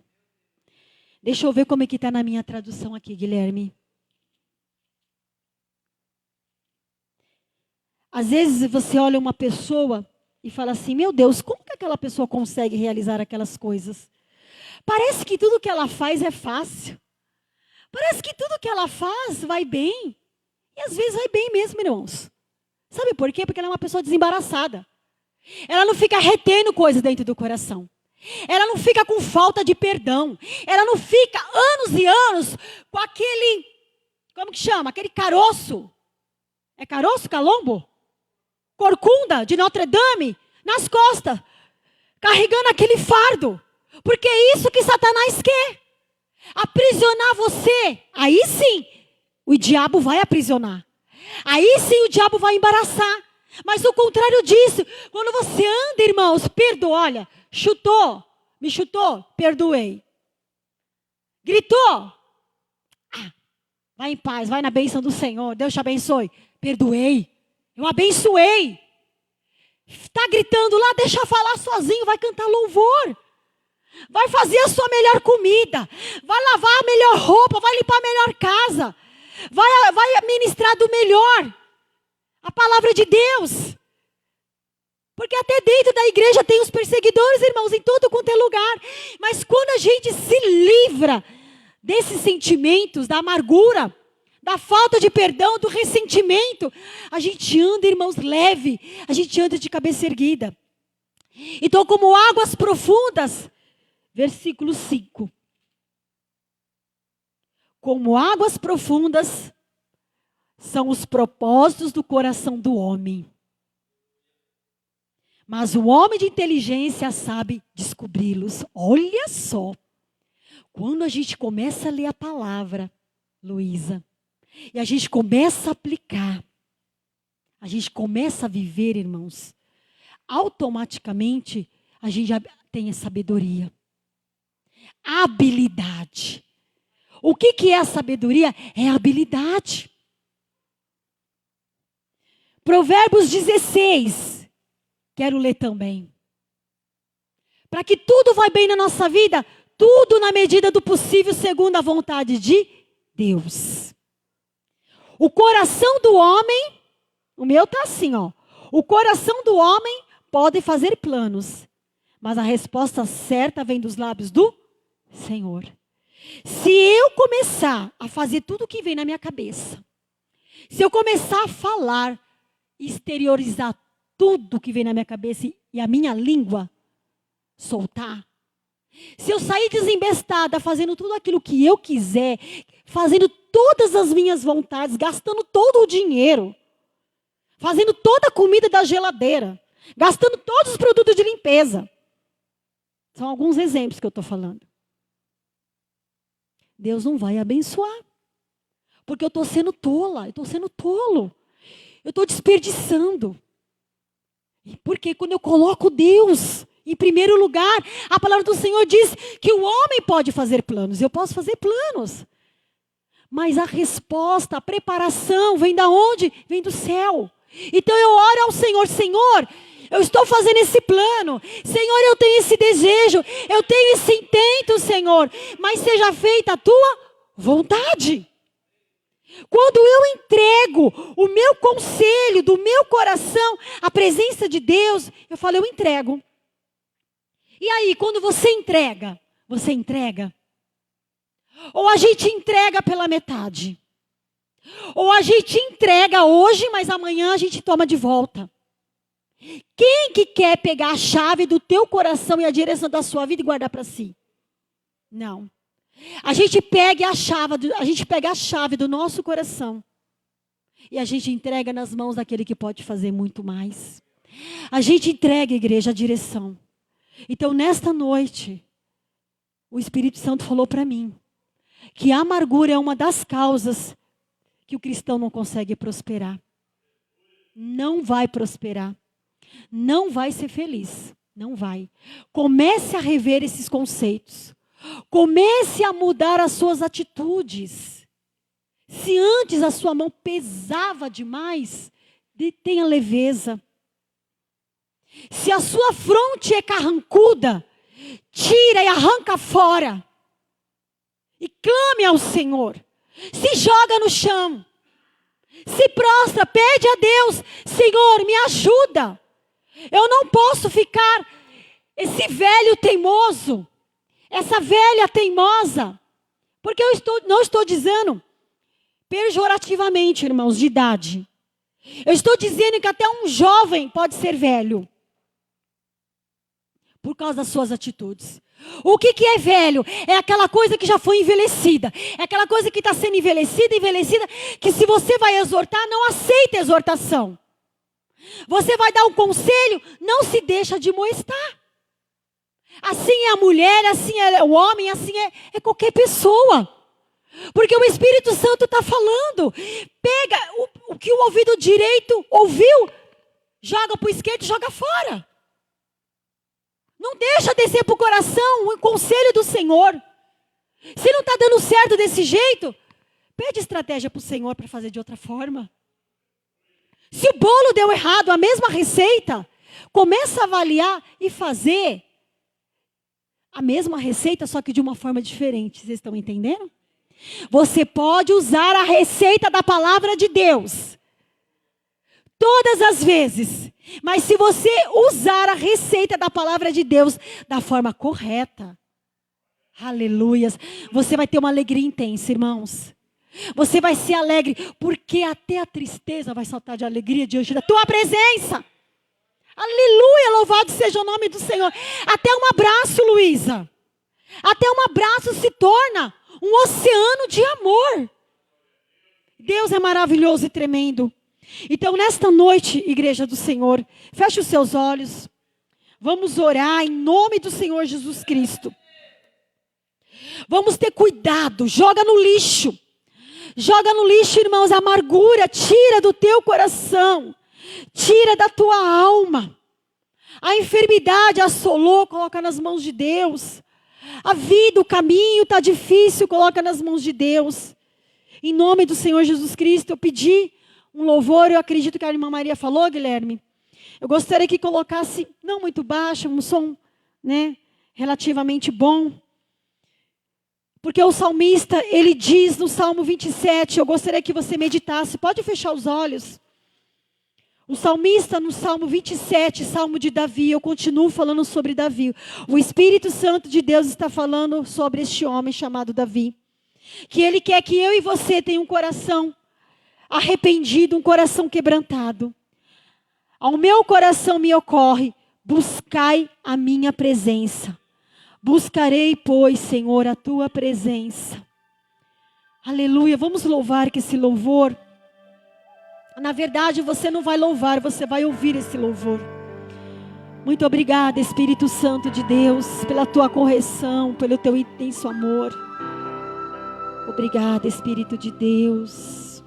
Deixa eu ver como é que está na minha tradução aqui, Guilherme. Às vezes você olha uma pessoa e fala assim, meu Deus, como que aquela pessoa consegue realizar aquelas coisas? Parece que tudo que ela faz é fácil. Parece que tudo que ela faz vai bem. E às vezes vai bem mesmo, irmãos. Sabe por quê? Porque ela é uma pessoa desembaraçada. Ela não fica retendo coisas dentro do coração. Ela não fica com falta de perdão. Ela não fica anos e anos com aquele, como que chama? Aquele caroço. É caroço, calombo? Corcunda de Notre Dame nas costas. Carregando aquele fardo. Porque é isso que Satanás quer. Aprisionar você. Aí sim, o diabo vai aprisionar. Aí sim o diabo vai embaraçar. Mas o contrário disso, quando você anda, irmãos, perdoa, olha, chutou, me chutou, perdoei. Gritou, vai em paz, vai na bênção do Senhor, Deus te abençoe. Perdoei, eu abençoei. Está gritando lá, deixa falar sozinho, vai cantar louvor. Vai fazer a sua melhor comida, vai lavar a melhor roupa, vai limpar a melhor casa. Vai ministrar do melhor. A palavra de Deus. Porque até dentro da igreja tem os perseguidores, irmãos, em todo quanto é lugar. Mas quando a gente se livra desses sentimentos, da amargura, da falta de perdão, do ressentimento, a gente anda, irmãos, leve. A gente anda de cabeça erguida. Então, como águas profundas, versículo 5. Como águas profundas são os propósitos do coração do homem. Mas o homem de inteligência sabe descobri-los. Olha só. Quando a gente começa a ler a palavra, Luísa, e a gente começa a aplicar, a gente começa a viver, irmãos, automaticamente a gente já tem a sabedoria. Habilidade. O que é a sabedoria? É a habilidade. Provérbios 16. Quero ler também. Para que tudo vá bem na nossa vida, tudo na medida do possível, segundo a vontade de Deus. O coração do homem, o meu está assim, ó. O coração do homem pode fazer planos, mas a resposta certa vem dos lábios do Senhor. Se eu começar a fazer tudo o que vem na minha cabeça, se eu começar a falar, exteriorizar tudo que vem na minha cabeça e a minha língua soltar, se eu sair desembestada, fazendo tudo aquilo que eu quiser, fazendo todas as minhas vontades, gastando todo o dinheiro, fazendo toda a comida da geladeira, gastando todos os produtos de limpeza, são alguns exemplos que eu estou falando. Deus não vai abençoar. Porque eu estou sendo tola, eu estou sendo tolo. Eu estou desperdiçando. Porque quando eu coloco Deus em primeiro lugar, a palavra do Senhor diz que o homem pode fazer planos. Eu posso fazer planos. Mas a resposta, a preparação vem da onde? Vem do céu. Então eu oro ao Senhor, Senhor, eu estou fazendo esse plano. Senhor, eu tenho esse desejo. Eu tenho esse intento, Senhor. Mas seja feita a tua vontade. Quando eu entrego o meu conselho do meu coração à presença de Deus, eu falo, eu entrego. E aí, quando você entrega? Ou a gente entrega pela metade? Ou a gente entrega hoje, mas amanhã a gente toma de volta? Quem que quer pegar a chave do teu coração e a direção da sua vida e guardar para si? Não. A gente pega a chave do nosso coração e a gente entrega nas mãos daquele que pode fazer muito mais. A gente entrega, igreja, a direção. Então, nesta noite, o Espírito Santo falou para mim que a amargura é uma das causas que o cristão não consegue prosperar. Não vai prosperar. Não vai ser feliz. Não vai. Comece a rever esses conceitos. Comece a mudar as suas atitudes. Se antes a sua mão pesava demais, tenha leveza. Se a sua fronte é carrancuda, tira e arranca fora. E clame ao Senhor. Se joga no chão. Se prostra, pede a Deus, Senhor, me ajuda. Eu não posso ficar esse velho teimoso, essa velha teimosa. Porque não estou dizendo pejorativamente, irmãos, de idade. Eu estou dizendo que até um jovem pode ser velho. Por causa das suas atitudes. O que é velho? É aquela coisa que já foi envelhecida. É aquela coisa que está sendo envelhecida, que se você vai exortar, não aceita a exortação. Você vai dar um conselho, não se deixa admoestar. Assim é a mulher, assim é o homem, assim é qualquer pessoa. Porque o Espírito Santo está falando. Pega o que o ouvido direito ouviu, joga para o esquerdo e joga fora. Não deixa descer para o coração o conselho do Senhor. Se não está dando certo desse jeito, pede estratégia para o Senhor para fazer de outra forma. Se o bolo deu errado, a mesma receita, começa a avaliar e fazer a mesma receita, só que de uma forma diferente. Vocês estão entendendo? Você pode usar a receita da palavra de Deus todas as vezes. Mas se você usar a receita da palavra de Deus da forma correta, aleluias, você vai ter uma alegria intensa, irmãos. Você vai ser alegre, porque até a tristeza vai saltar de alegria diante da tua presença. Aleluia, louvado seja o nome do Senhor. Até um abraço, Luísa. Até um abraço se torna um oceano de amor. Deus é maravilhoso e tremendo. Então, nesta noite, igreja do Senhor, feche os seus olhos. Vamos orar em nome do Senhor Jesus Cristo. Vamos ter cuidado, joga no lixo. Joga no lixo, irmãos, a amargura, tira do teu coração. Tira da tua alma. A enfermidade assolou, coloca nas mãos de Deus. A vida, o caminho está difícil, coloca nas mãos de Deus. Em nome do Senhor Jesus Cristo, eu pedi um louvor, eu acredito que a irmã Maria falou, Guilherme. Eu gostaria que colocasse, não muito baixo, um som, relativamente bom. Porque o salmista, ele diz no Salmo 27, eu gostaria que você meditasse, pode fechar os olhos. O salmista no Salmo 27, Salmo de Davi, eu continuo falando sobre Davi. O Espírito Santo de Deus está falando sobre este homem chamado Davi. Que ele quer que eu e você tenham um coração arrependido, um coração quebrantado. Ao meu coração me ocorre, buscai a minha presença. Buscarei, pois, Senhor, a tua presença. Aleluia, vamos louvar que esse louvor... Na verdade, você não vai louvar, você vai ouvir esse louvor. Muito obrigada, Espírito Santo de Deus, pela tua correção, pelo teu intenso amor. Obrigada, Espírito de Deus.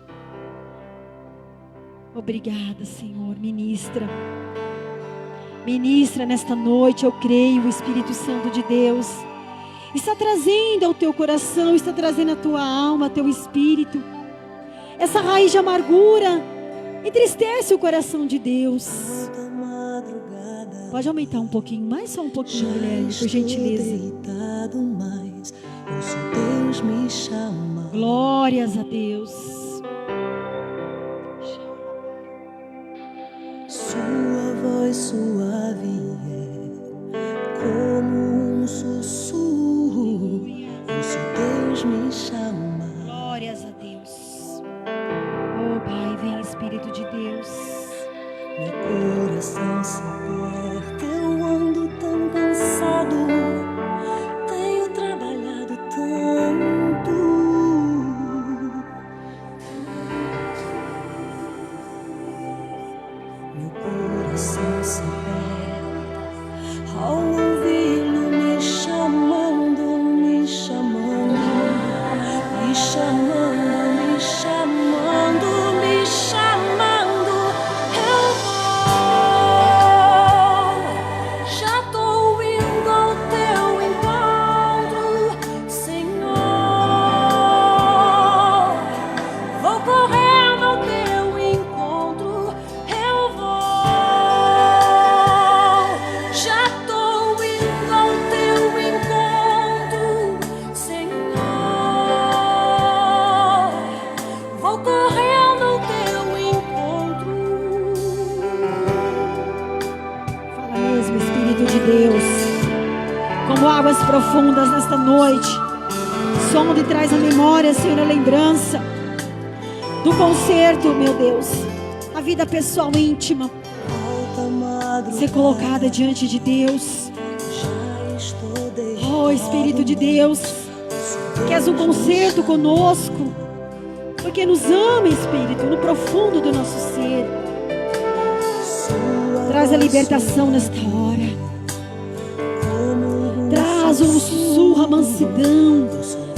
Obrigada, Senhor. Ministra. Ministra nesta noite, eu creio, o Espírito Santo de Deus está trazendo ao teu coração, está trazendo a tua alma, teu espírito. Essa raiz de amargura entristece o coração de Deus. Pode aumentar um pouquinho, mais só um pouquinho, Guilherme, por gentileza. Glórias a Deus. Sua voz suave é como um sussurro. Ouço Deus me chamar. Glórias a Deus. Oh Pai, vem Espírito de Deus. Meu coração se aperta, eu ando tão cansado, tenho trabalhado tanto. Meu coração se aperta ao ouvi-lo me chamando, me chamando, me chamando, me chamando, me chamando. Eu vou, já estou indo ao teu encontro, Senhor. Vou correndo ao teu encontro. Eu vou, já estou indo ao teu encontro, Senhor. Vou correndo ao teu encontro. Fala mesmo, Espírito de Deus. Como águas profundas nesta noite. Sonda e traz à memória, Senhor, a lembrança do concerto, meu Deus. A vida pessoal íntima ser colocada diante de Deus. Oh, Espírito de Deus, queres um concerto conosco, porque nos ama, Espírito, no profundo do nosso ser. Traz a libertação nesta hora. Traz um sussurro, a mansidão.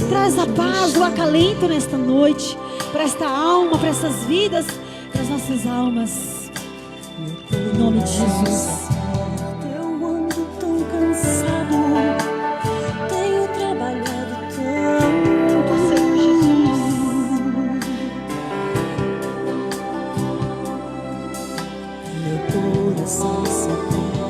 Traz a paz, o acalento nesta noite, para esta alma, para essas vidas, para as nossas almas. Em nome de Jesus. Eu ando tão cansado, tenho trabalhado tanto. Senhor Jesus. Meu coração se acorda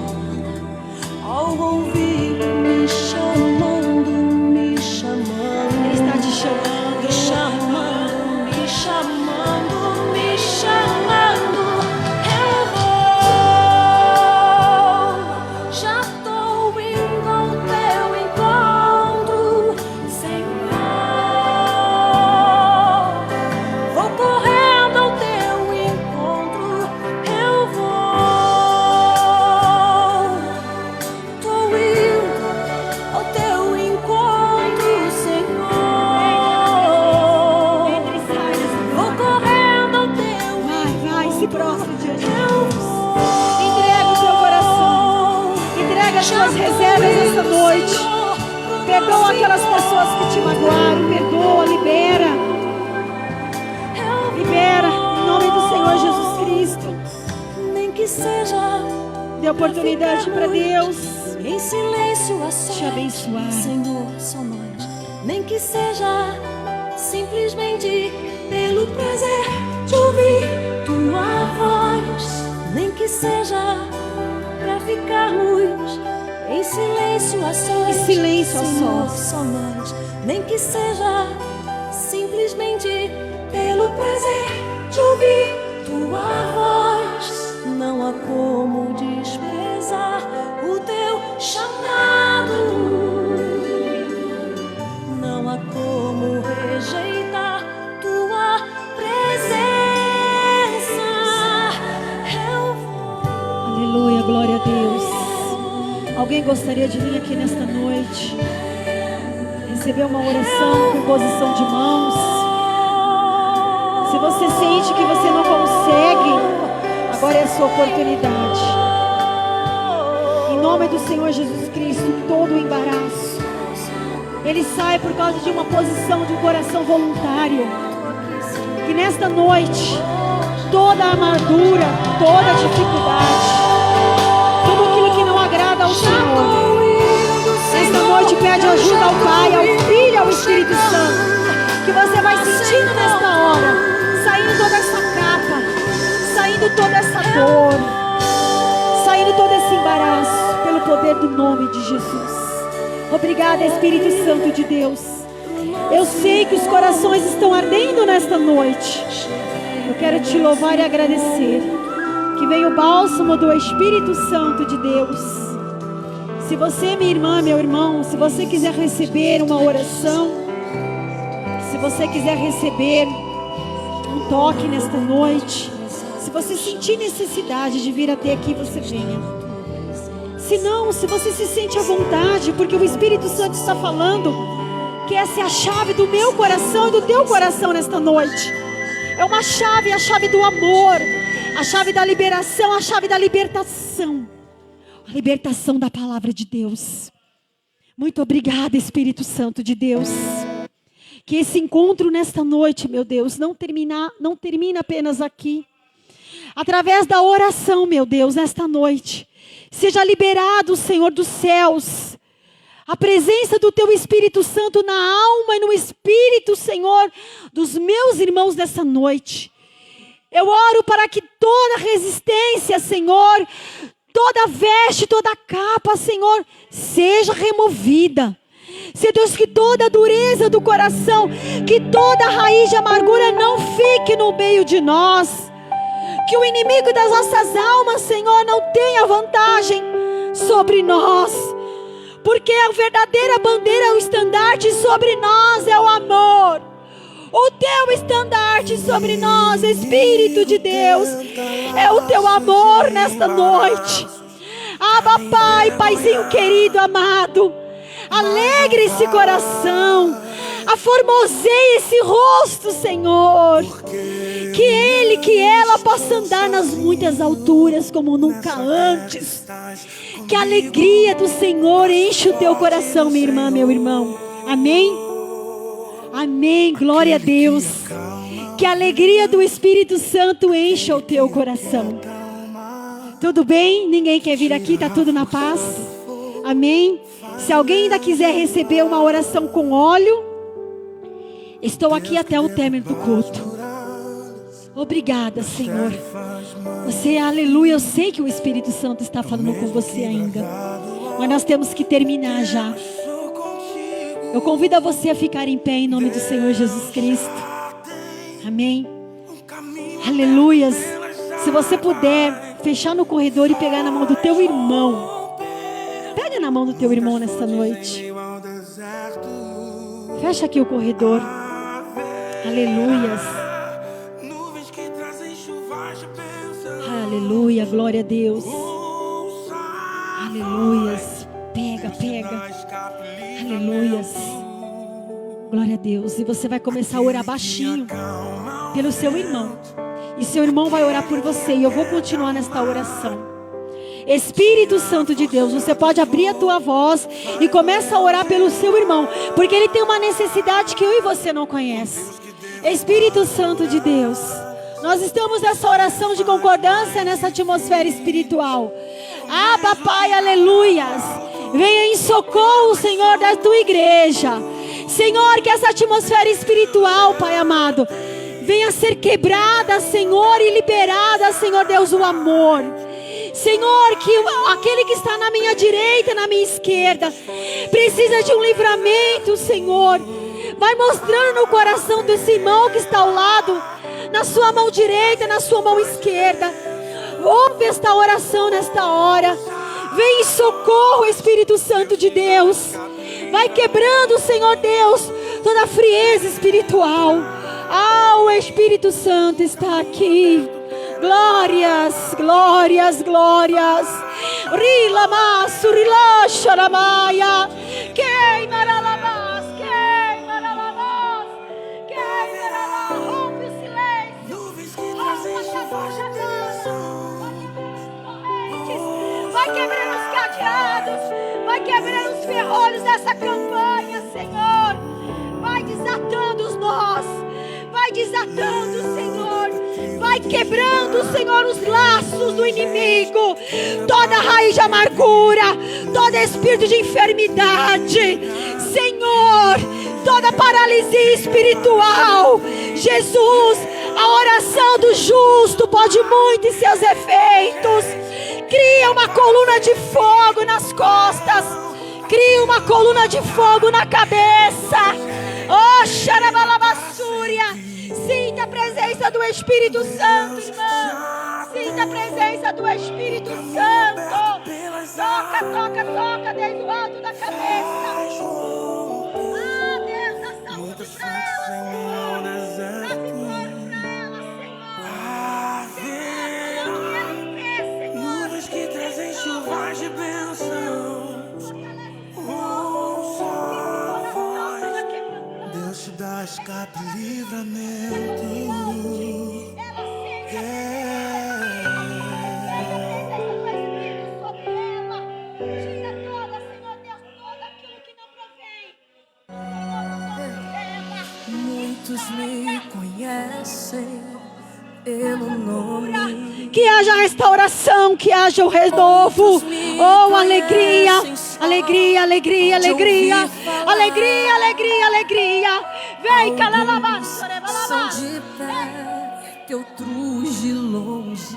ao ouvir me chamando, me chamando. Ele está te chamando, Me chamando, me chamando, me chamando. Eu vou, já estou indo ao teu encontro, Senhor. Vou correndo ao teu encontro, eu vou. Estou indo ao teu encontro, Senhor. Entre e sai nessa Vou correndo ao teu Vai, se prostra diante de eu Deus. vou. Entrega o teu coração. Entrega as tuas reservas esta noite. Perdoa aquelas pessoas que te magoaram. Perdoa, libera. Libera, em nome do Senhor Jesus Cristo. Nem que seja Dê oportunidade para Deus em silêncio a sós, te abençoar. Senhor, só nós. Nem que seja simplesmente pelo prazer de ouvir tua voz. Nem que seja pra ficarmos em silêncio a sós. Em silêncio a Senhor, sós. só nós. Nem que seja simplesmente pelo prazer de ouvir tua voz. Não há como desprezar o teu chamado. Não há como rejeitar tua presença. Eu vou. Aleluia, glória a Deus. Alguém gostaria de vir aqui nesta noite, receber uma oração com imposição de mãos? Se você sente que você não consegue, agora é a sua oportunidade. Em nome do Senhor Jesus Cristo, todo o embaraço, ele sai por causa de uma posição de um coração voluntário. Que nesta noite, toda a amargura, toda a dificuldade, tudo aquilo que não agrada ao Senhor, nesta noite pede ajuda ao Pai, ao Filho e ao Espírito Santo. Que você vai sentindo nesta hora, saindo toda essa capa, saindo toda essa dor, saindo todo esse embaraço, pelo poder do nome de Jesus. Obrigada, Espírito Santo de Deus. Eu sei que os corações estão ardendo nesta noite. Eu quero te louvar e agradecer. Que venha o bálsamo do Espírito Santo de Deus. Se você, minha irmã, meu irmão, se você quiser receber uma oração, se você quiser receber um toque nesta noite, se você sentir necessidade de vir até aqui, você venha. Se não, se você se sente à vontade, porque o Espírito Santo está falando que essa é a chave do meu coração e do teu coração nesta noite. É uma chave, a chave do amor, a chave da liberação, a chave da libertação. A libertação da palavra de Deus. Muito obrigada, Espírito Santo de Deus. Que esse encontro nesta noite, meu Deus, não termina apenas aqui. Através da oração, meu Deus, nesta noite, seja liberado, Senhor dos céus, a presença do Teu Espírito Santo na alma e no Espírito, Senhor, dos meus irmãos nessa noite. Eu oro para que toda resistência, Senhor, toda veste, toda capa, Senhor, seja removida. Senhor Deus, que toda dureza do coração, que toda raiz de amargura não fique no meio de nós. Que o inimigo das nossas almas, Senhor, não tenha vantagem sobre nós. Porque a verdadeira bandeira, o estandarte sobre nós é o amor. o teu estandarte sobre nós, Espírito de Deus. É o teu amor nesta noite. Abba, Pai, Paizinho querido, amado, alegre esse coração, aformoseie esse rosto, Senhor. Que ele, que ela possa andar nas muitas alturas como nunca antes. Que a alegria do Senhor enche o teu coração, minha irmã, meu irmão. Amém? Amém, glória a Deus. Que a alegria do Espírito Santo encha o teu coração. Tudo bem? Ninguém quer vir aqui? Está tudo na paz? Amém? Se alguém ainda quiser receber uma oração com óleo, estou aqui até o término do culto. Obrigada, Senhor. Você, aleluia, eu sei que o Espírito Santo está falando com você ainda, mas nós temos que terminar já. Eu convido a você a ficar em pé em nome do Senhor Jesus Cristo. Amém. Aleluias. Se você puder fechar no corredor e pegar na mão do teu irmão. Pega na mão do teu irmão nesta noite. Fecha aqui o corredor. Aleluias. Aleluia, glória a Deus. Aleluias. Pega, pega. Aleluias. Glória a Deus. E você vai começar a orar baixinho pelo seu irmão. E seu irmão vai orar por você. E eu vou continuar nesta oração. Espírito Santo de Deus, você pode abrir a tua voz e começa a orar pelo seu irmão, porque ele tem uma necessidade que eu e você não conhece. Espírito Santo de Deus, nós estamos nessa oração de concordância, nessa atmosfera espiritual. Ah, papai, aleluias. Venha em socorro, Senhor, da tua igreja. Senhor, que essa atmosfera espiritual, Pai amado, venha ser quebrada, Senhor, e liberada, Senhor Deus, o amor. Senhor, que aquele que está na minha direita, na minha esquerda, precisa de um livramento, Senhor. Vai mostrando no coração desse irmão que está ao lado, na sua mão direita, na sua mão esquerda. Ouve esta oração nesta hora. Vem em socorro, Espírito Santo de Deus. Vai quebrando, Senhor Deus, toda a frieza espiritual. Ah, o Espírito Santo está aqui. Glórias, glórias, glórias. Rila masu, rila sharamaya. Queima lamas, queima lamas, queima lamas. Rompe o silêncio. Vai quebrando os cadeados. Vai quebrando os ferrolhos dessa campanha, Senhor. Vai desatando os nós. Vai desatando, Senhor. Vai quebrando, Senhor, os laços do inimigo. Toda raiz de amargura, todo espírito de enfermidade, Senhor, toda paralisia espiritual. Jesus, a oração do justo pode muito em seus efeitos. Cria uma coluna de fogo nas costas. Cria uma coluna de fogo na cabeça. Oh, xarabalabassúria. Sinta a presença do Espírito Santo, irmão. Sinta a presença do Espírito Santo. Toca, toca, toca desde o alto da cabeça. Ah, Deus, dá saúde pra ela, Senhor. Dá vitória pra ela, Senhor. Nuvens que trazem chuvas de bênção. Deus te dá escape e livramento. Muitos me conhecem pelo nome. Que haja restauração, que haja o renovo. Oh, alegria, alegria, alegria, alegria, alegria, alegria, alegria. Vem, calalabás, são de perto, outros de longe.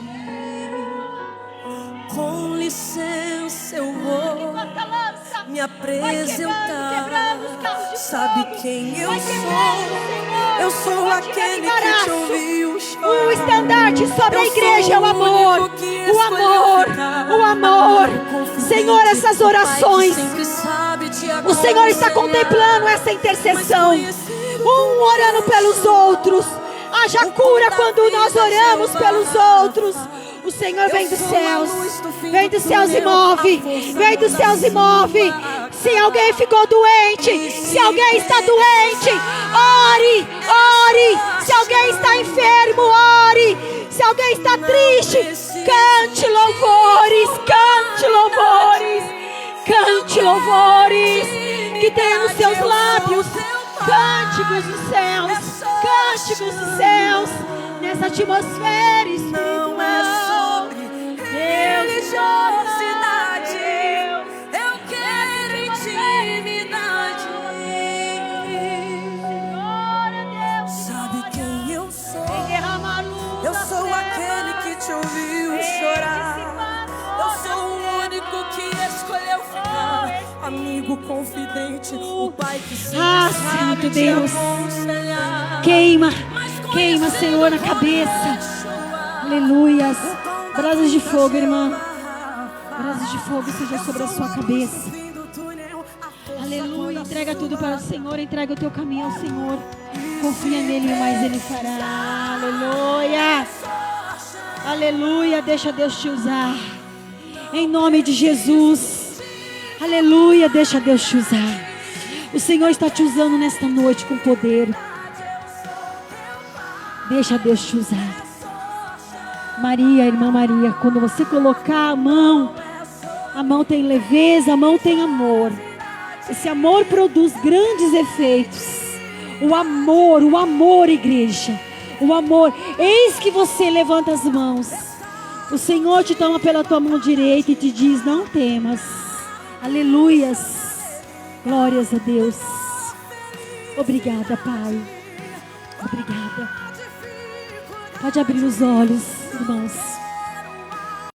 Com licença eu vou me apresentar. Sabe quem eu sou? Eu sou aquele que te ouviu chorar. O estandarte sobre a igreja é o amor. O amor, o amor. Senhor, essas orações, o Senhor está contemplando essa intercessão. Um orando pelos outros. Haja cura quando nós oramos pelos outros. O Senhor vem dos céus. Vem dos céus e move. Vem dos céus e move. Se alguém ficou doente, se alguém está doente, ore, ore. Se alguém está enfermo, ore. Se alguém está triste, cante louvores, cante louvores, cante louvores. Que tenha nos seus lábios cânticos dos céus, cânticos dos céus, nessa atmosfera espiritual. Não é sobre religiosidade, eu quero intimidade. Sabe quem eu sou? Eu sou aquele que te ouviu chorar. Eu sou o único que escolheu ficar. Amigo confidente, o pai que sempre Santo Deus, queima, queima, Senhor, na cabeça. Aleluias. Brasas de fogo, irmã. Brasas de fogo seja sobre a sua cabeça. Aleluia. Entrega tudo para o Senhor. Entrega o teu caminho ao Senhor. Confia nele e mais ele fará. Aleluia. Aleluia. Deixa Deus te usar. Em nome de Jesus. Aleluia. Deixa Deus te usar. O Senhor está te usando nesta noite com poder. Deixa Deus te usar. Maria, irmã Maria, quando você colocar a mão tem leveza, a mão tem amor. Esse amor produz grandes efeitos. O amor, igreja. O amor. Eis que você levanta as mãos. O Senhor te toma pela tua mão direita e te diz: não temas. Aleluias. Glórias a Deus. Obrigada, Pai. Obrigada. Pode abrir os olhos, irmãos.